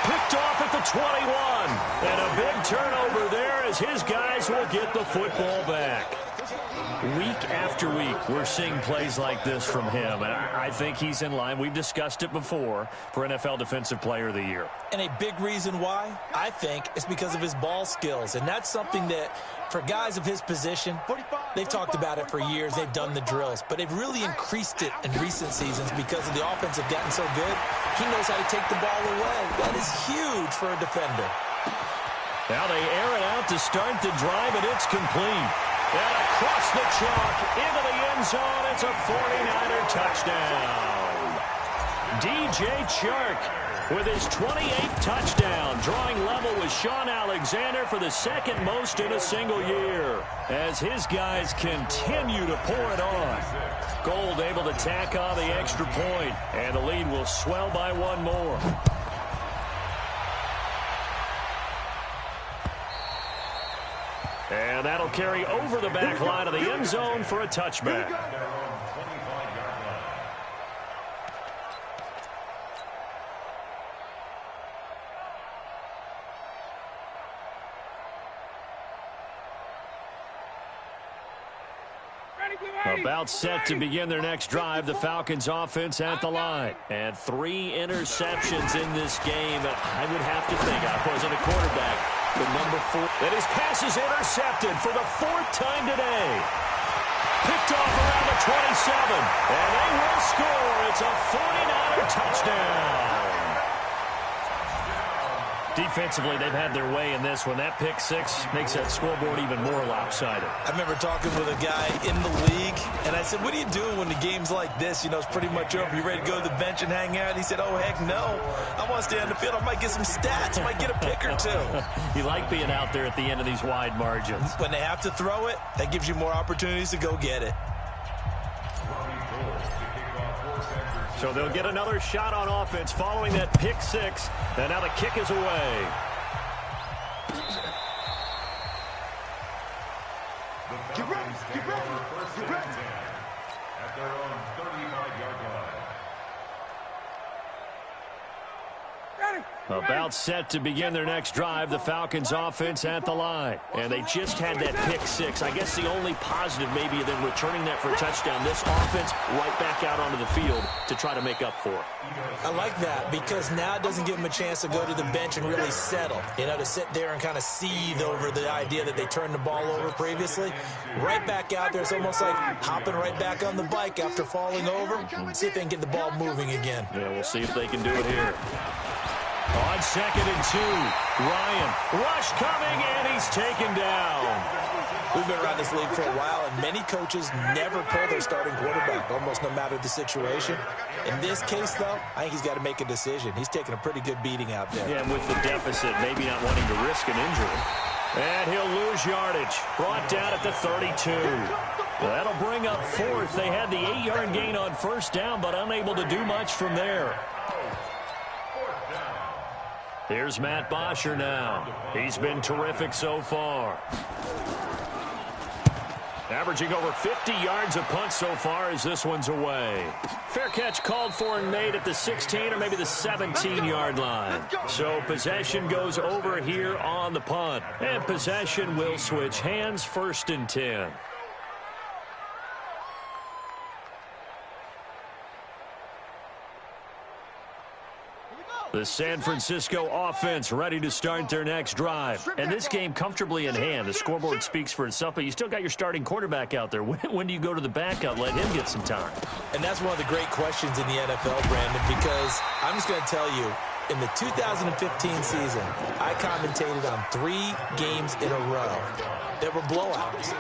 Picked off at the 21. And a big turnover there as his guys will get the football back. Week after week, we're seeing plays like this from him, and I think he's in line. We've discussed it before for NFL Defensive Player of the Year. And a big reason why, I think, is because of his ball skills. And that's something that, for guys of his position, they've talked about it for years. They've done the drills. But they've really increased it in recent seasons because of the offense have gotten so good. He knows how to take the ball away. That is huge for a defender. Now they air it out to start the drive, and it's complete. And across the chalk, into the end zone, it's a 49er touchdown. DJ Chark with his 28th touchdown, drawing level with Sean Alexander for the second most in a single year, as his guys continue to pour it on. Gold able to tack on the extra point, and the lead will swell by one more. And that'll carry over the back line of the end zone for a touchback. About set to begin their next drive, the Falcons offense at the line. And 3 interceptions in this game. I would have to think, I wasn't a quarterback, but number 4. And his pass is intercepted for the 4th time today. Picked off around the 27. And they will score. It's a 49er touchdown. Defensively, they've had their way in this one. That pick 6 makes that scoreboard even more lopsided. I remember talking with a guy in the league, and I said, what are you doing when the game's like this? You know, it's pretty much over. You ready to go to the bench and hang out? He said, oh, heck no. I want to stay on the field. I might get some stats. I might get a pick or 2. You like being out there at the end of these wide margins. When they have to throw it, that gives you more opportunities to go get it. So they'll get another shot on offense following that pick 6. And now the kick is away. Get ready, get ready, get ready. At their own 35-yard line. About set to begin their next drive, the Falcons offense at the line. And they just had that pick 6. I guess the only positive maybe of them returning that for a touchdown. This offense right back out onto the field to try to make up for it. I like that because now it doesn't give them a chance to go to the bench and really settle. You know, to sit there and kind of seethe over the idea that they turned the ball over previously. Right back out there, it's almost like hopping right back on the bike after falling over. See if they can get the ball moving again. Yeah, we'll see if they can do it here. On 2nd and 2, Ryan. Rush coming, and he's taken down. We've been around this league for a while, and many coaches never pull their starting quarterback, almost no matter the situation. In this case, though, I think he's got to make a decision. He's taking a pretty good beating out there. Yeah, and with the deficit, maybe not wanting to risk an injury. And he'll lose yardage. Brought down at the 32. That'll bring up 4th. They had the 8-yard gain on 1st down, but unable to do much from there. Here's Matt Bosher now. He's been terrific so far. Averaging over 50 yards a punt so far as this one's away. Fair catch called for and made at the 16 or maybe the 17-yard line. So possession goes over here on the punt. And possession will switch hands, 1st and 10. The San Francisco offense ready to start their next drive. And this game comfortably in hand. The scoreboard speaks for itself, but you still got your starting quarterback out there. When do you go to the backup, let him get some time? And that's one of the great questions in the NFL, Brandon, because I'm just going to tell you, in the 2015 season, I commentated on 3 games in a row. There were blowouts.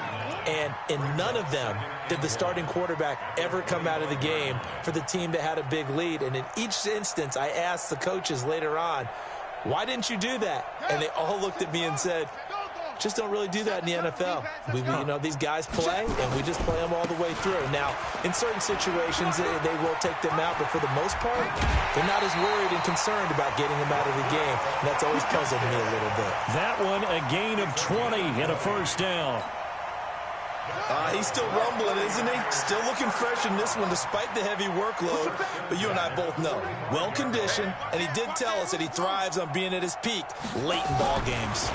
And in none of them did the starting quarterback ever come out of the game for the team that had a big lead. And in each instance, I asked the coaches later on, why didn't you do that? And they all looked at me and said, just don't really do that in the NFL. You know, these guys play, and we just play them all the way through. Now, in certain situations, they will take them out, but for the most part, they're not as worried and concerned about getting them out of the game. And that's always puzzled me a little bit. That one, a gain of 20 and a first down. He's still rumbling, isn't he? Still looking fresh in this one despite the heavy workload. But you and I both know, well-conditioned, and he did tell us that he thrives on being at his peak late in ball games.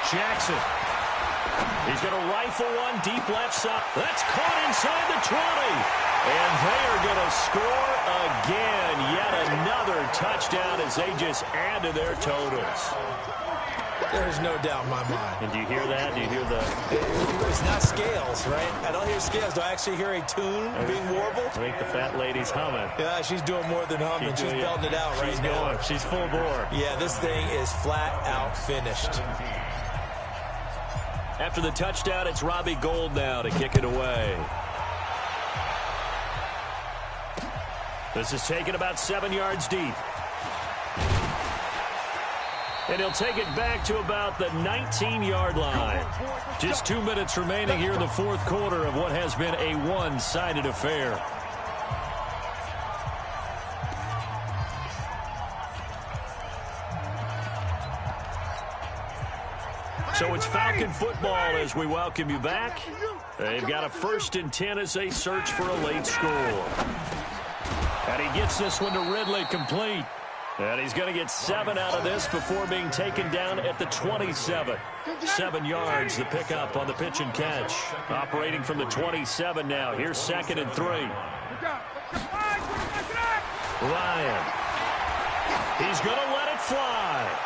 Jackson. He's going to rifle one deep left side. That's caught inside the 20. And they are going to score again. Yet another touchdown as they just add to their totals. There's no doubt in my mind. And do you hear that? Do you hear the... It's not scales, right? I don't hear scales. Do I actually hear a tune being warbled? I think the fat lady's humming. Yeah, she's doing more than humming. She's belting it out right now. She's full bore. Yeah, this thing is flat out finished. After the touchdown, it's Robbie Gould now to kick it away. This is taken about 7 yards deep. And he'll take it back to about the 19-yard line. Just 2 minutes remaining here in the fourth quarter of what has been a one-sided affair. So it's Falcon football as we welcome you back. They've got a 1st and 10 as they search for a late score. And he gets this one to Ridley complete. And he's going to get 7 out of this before being taken down at the 27. 7 yards, the pickup on the pitch and catch. Operating from the 27 now. Here's 2nd and 3. Ryan. He's going to let it fly.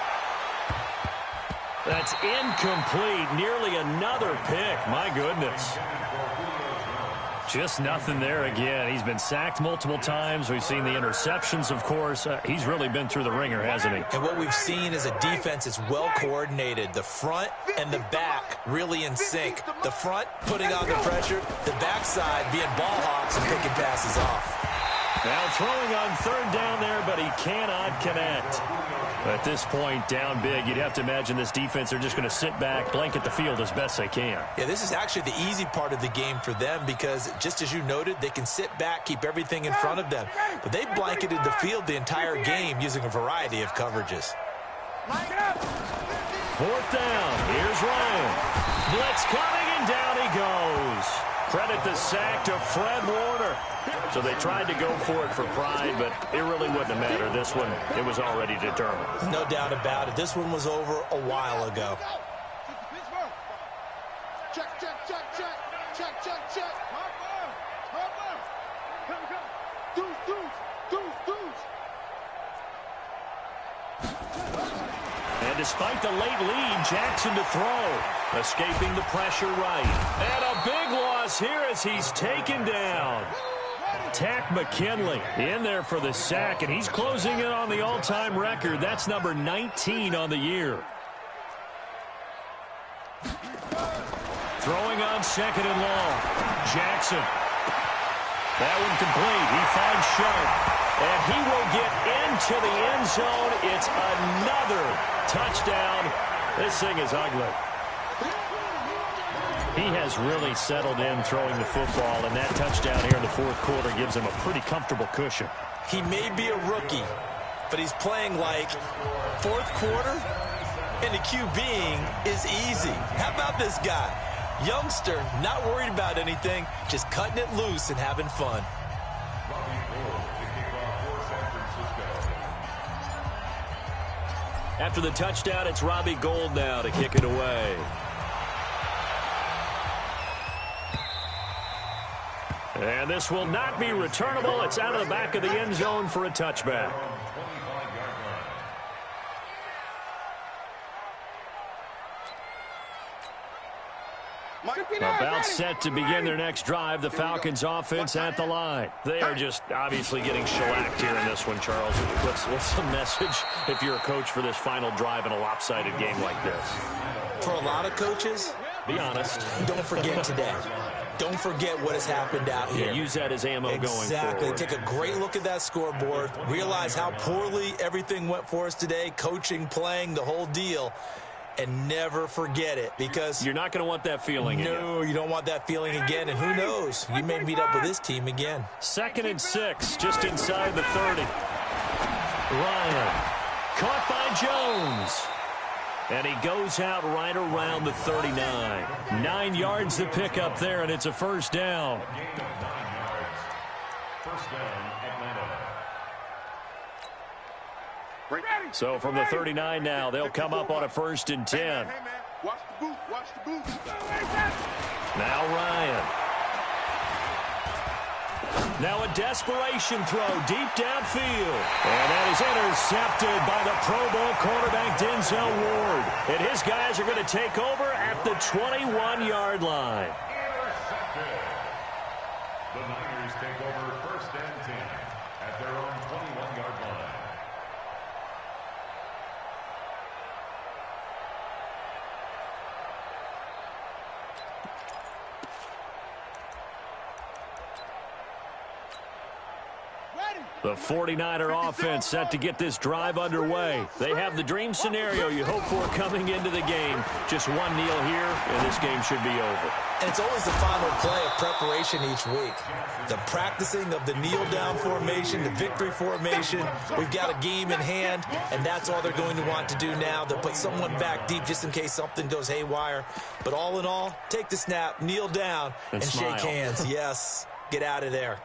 That's incomplete. Nearly another pick. My goodness. Just nothing there again. He's been sacked multiple times. We've seen the interceptions, of course. He's really been through the ringer, hasn't he? And what we've seen is a defense that's well coordinated. The front and the back really in sync. The front putting on the pressure. The backside being ball hawks and picking passes off. Now throwing on 3rd down there, but he cannot connect. At this point, down big, you'd have to imagine this defense, they're just going to sit back, blanket the field as best they can. Yeah, this is actually the easy part of the game for them because, just as you noted, they can sit back, keep everything in front of them. But they blanketed the field the entire game using a variety of coverages. 4th down. Here's Ryan. Blitz coming, and down he goes. Credit the sack to Fred Warner. So they tried to go for it for pride, but it really wouldn't have mattered. This one, it was already determined. No doubt about it. This one was over a while ago. Check, check, check, check. Check, check, check. And despite the late lead, Jackson to throw. Escaping the pressure right. And a big loss here as he's taken down. Tack McKinley in there for the sack, and he's closing in on the all-time record. That's number 19 on the year. Throwing on 2nd and long. Jackson. That one complete. He finds Sharp. And he will get into the end zone. It's another touchdown. This thing is ugly. He has really settled in throwing the football, and that touchdown here in the fourth quarter gives him a pretty comfortable cushion. He may be a rookie, but he's playing like fourth quarter, and the QBing is easy. How about this guy? Youngster, not worried about anything, just cutting it loose and having fun. After the touchdown, it's Robbie Gould now to kick it away. And this will not be returnable. It's out of the back of the end zone for a touchback. About set to begin their next drive, the Falcons offense at the line. They are just obviously getting shellacked here in this one, Charles. What's the message if you're a coach for this final drive in a lopsided game like this? For a lot of coaches, be honest. Don't forget today. Don't forget what has happened out here. Yeah, use that as ammo going forward. Exactly. Take a great look at that scoreboard. Realize how poorly everything went for us today. Coaching, playing, the whole deal. and never forget it, because you're not going to want that feeling again. No, you don't want that feeling again, and who knows? You may meet up with this team again. 2nd and 6, just inside the 30. Ryan, caught by Jones. And he goes out right around the 39. 9 yards to pick up there, and it's a first down. A gain of 9 yards. First down, Atlanta. So from the 39 now, they'll come up on a 1st and 10. Hey, man. Watch the boot. Watch the boot. Now Ryan. Now a desperation throw deep downfield. And that is intercepted by the Pro Bowl quarterback Denzel Ward. And his guys are going to take over at the 21-yard line. Intercepted. The Niners take over 1st and 10 at their own 21-yard line. The 49er offense set to get this drive underway. They have the dream scenario you hope for coming into the game. Just one kneel here, and this game should be over. And it's always the final play of preparation each week. The practicing of the kneel-down formation, the victory formation. We've got a game in hand, and that's all they're going to want to do now. They'll put someone back deep just in case something goes haywire. But all in all, take the snap, kneel down, and shake hands. Yes, get out of there.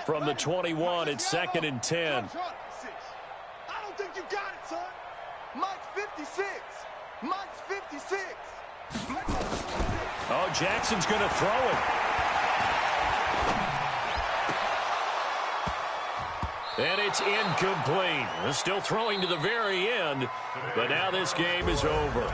From the 21, it's 2nd and 10. I don't think you got it, son. Mike's 56. Mike's 56. Oh, Jackson's going to throw it. And it's incomplete. They're still throwing to the very end, but now this game is over.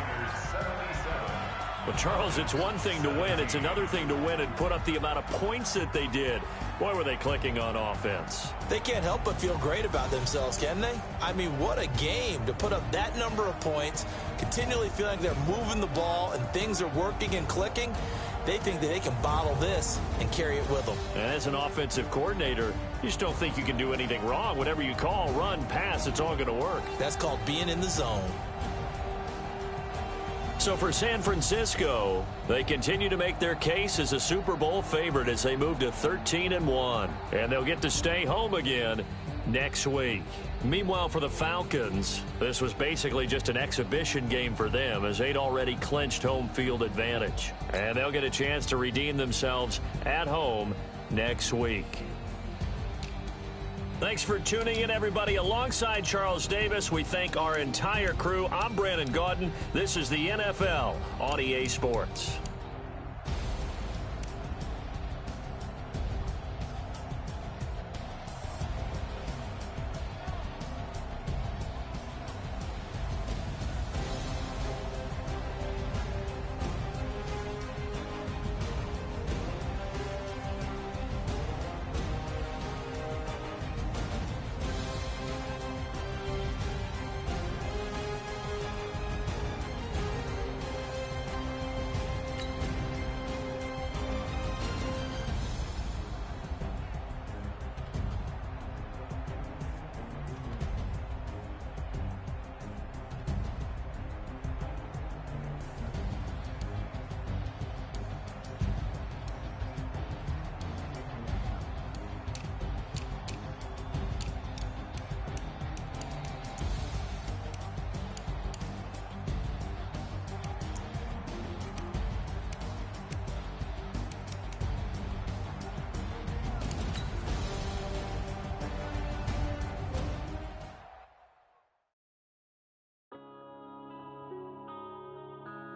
Well, Charles, it's one thing to win. It's another thing to win and put up the amount of points that they did. Boy, were they clicking on offense. They can't help but feel great about themselves, can they? I mean, what a game to put up that number of points, continually feeling like they're moving the ball and things are working and clicking. They think that they can bottle this and carry it with them. And as an offensive coordinator, you just don't think you can do anything wrong. Whatever you call, run, pass, it's all going to work. That's called being in the zone. So for San Francisco, they continue to make their case as a Super Bowl favorite as they move to 13-1. And they'll get to stay home again next week. Meanwhile, for the Falcons, this was basically just an exhibition game for them as they'd already clinched home field advantage. And they'll get a chance to redeem themselves at home next week. Thanks for tuning in, everybody. Alongside Charles Davis, we thank our entire crew. I'm Brandon Gaudin. This is the NFL on EA Sports.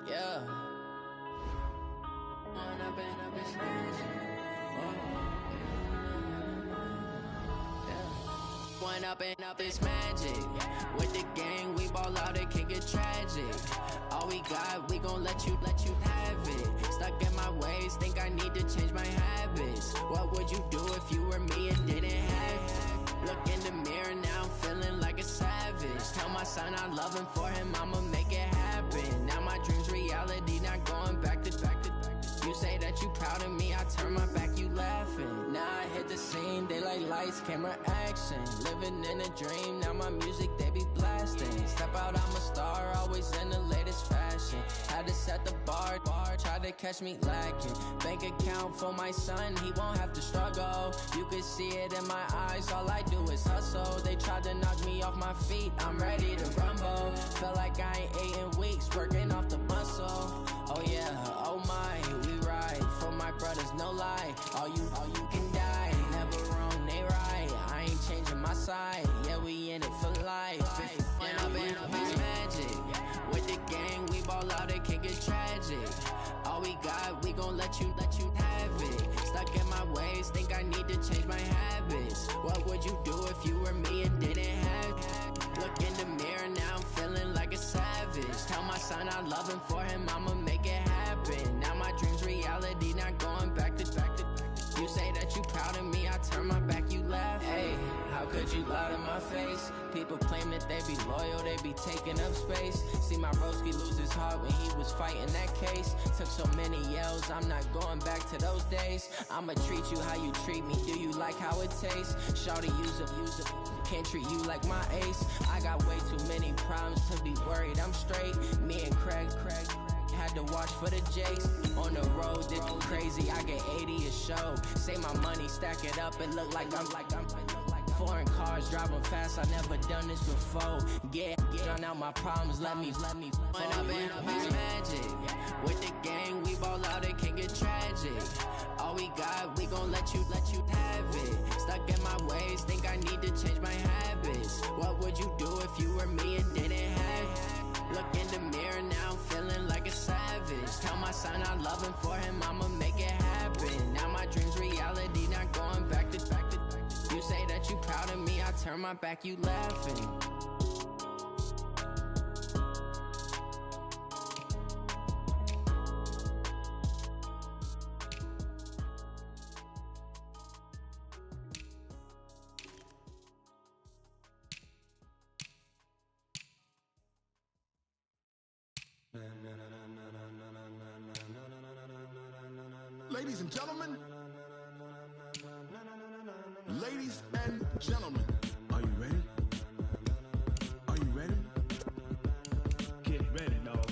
Yeah. One up and up is magic. With the gang, we ball out, it can get tragic. All we got, we gon' let you have it. Stuck in my ways, think I need to change my habits. What would you do if you were me and didn't have it? Look in the mirror, now I'm feeling like a savage. Tell my son I love him, for him I'ma make it happen. Now my dream's reality, not going back to. You say that you proud of me, I turn my back, you laughing. Now I hit the scene, they like lights, camera, action. Living in a dream, now my music, they be blasting. Step out, I'm a star, always in the latest fashion. Had to set the bar, try to catch me lacking. Bank account for my son, he won't have to struggle. You can see it in my eyes, all I do is hustle. They tried to knock me off my feet, I'm ready to rumble. Feel like I ain't ate in weeks, working off the muscle. Oh yeah, oh my, we ride for my brothers, no lie. All you can die, never wrong, they right. I ain't changing my side, yeah, we in it for life. When up it's magic. With the gang, we ball out, it can get tragic. All we got, we gon' let you have it. Stuck in my ways, think I need to change my habits. What would you do if you were me and didn't have it? Look in the mirror, now I'm feeling like a savage. Tell my son I love him, for him I'ma make it happen. Now my dream's reality, not going back to. You say that you proud of me, I turn my back, you laugh. Hey, how could you lie to my face? People claim that they be loyal, they be taking up space. See my broski lose his heart when he was fighting that case. Took so many yells, I'm not going back to those days. I'ma treat you how you treat me, do you like how it tastes? Shawty, use it, can't treat you like my ace. I got way too many problems to be worried, I'm straight. Me and Craig had to watch for the Jakes. On the road, this crazy, I get 80 a show. Say my money, stack it up, it look like I'm foreign cars, driving fast, I never done this before. Get drown out my problems, let me When up it's magic. With the gang, we ball out, it can get tragic. All we got, we gon' let you have it. Stuck in my ways, think I need to change my habits. What would you do if you were me and didn't have it? Look in the mirror, now I'm feeling like a savage. Tell my son I love him, for him I'ma make it happen. Now my dream's reality, not going back to. You say that you proud of me, I turn my back, you laughing. Ladies and gentlemen, ladies and gentlemen, are you ready? Are you ready? Get ready, dog.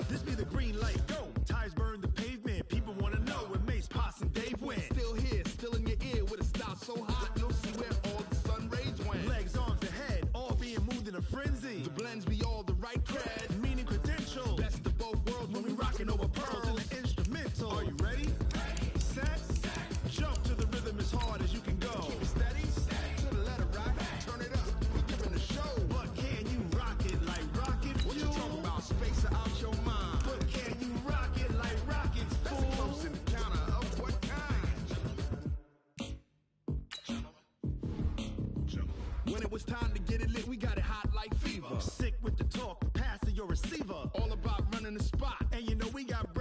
This be the green light, go. Tires burn the pavement. People wanna know where Mace, Potts, and Dave went. Still here, still in your ear with a style so hot, you'll see where all the sun rays went. Legs, arms, and head, all being moved in a frenzy. The blends be all the right cred, meaning credentials. Best of both worlds when we rockin' over pearls in the instrumental. Are you ready? Set, jump to the rhythm as hard as you can go. Keep it steady, to the letter right, turn it up, we giving the show. But can you rock it like rocket fuel? What you talking about, space out your mind? But can you rock it like rockets, fool? That's a close encounter of what kind? When it was time to get it lit, we got it hot like fever. Sick with the talk, passing your receiver. All about running the spot, and you know we got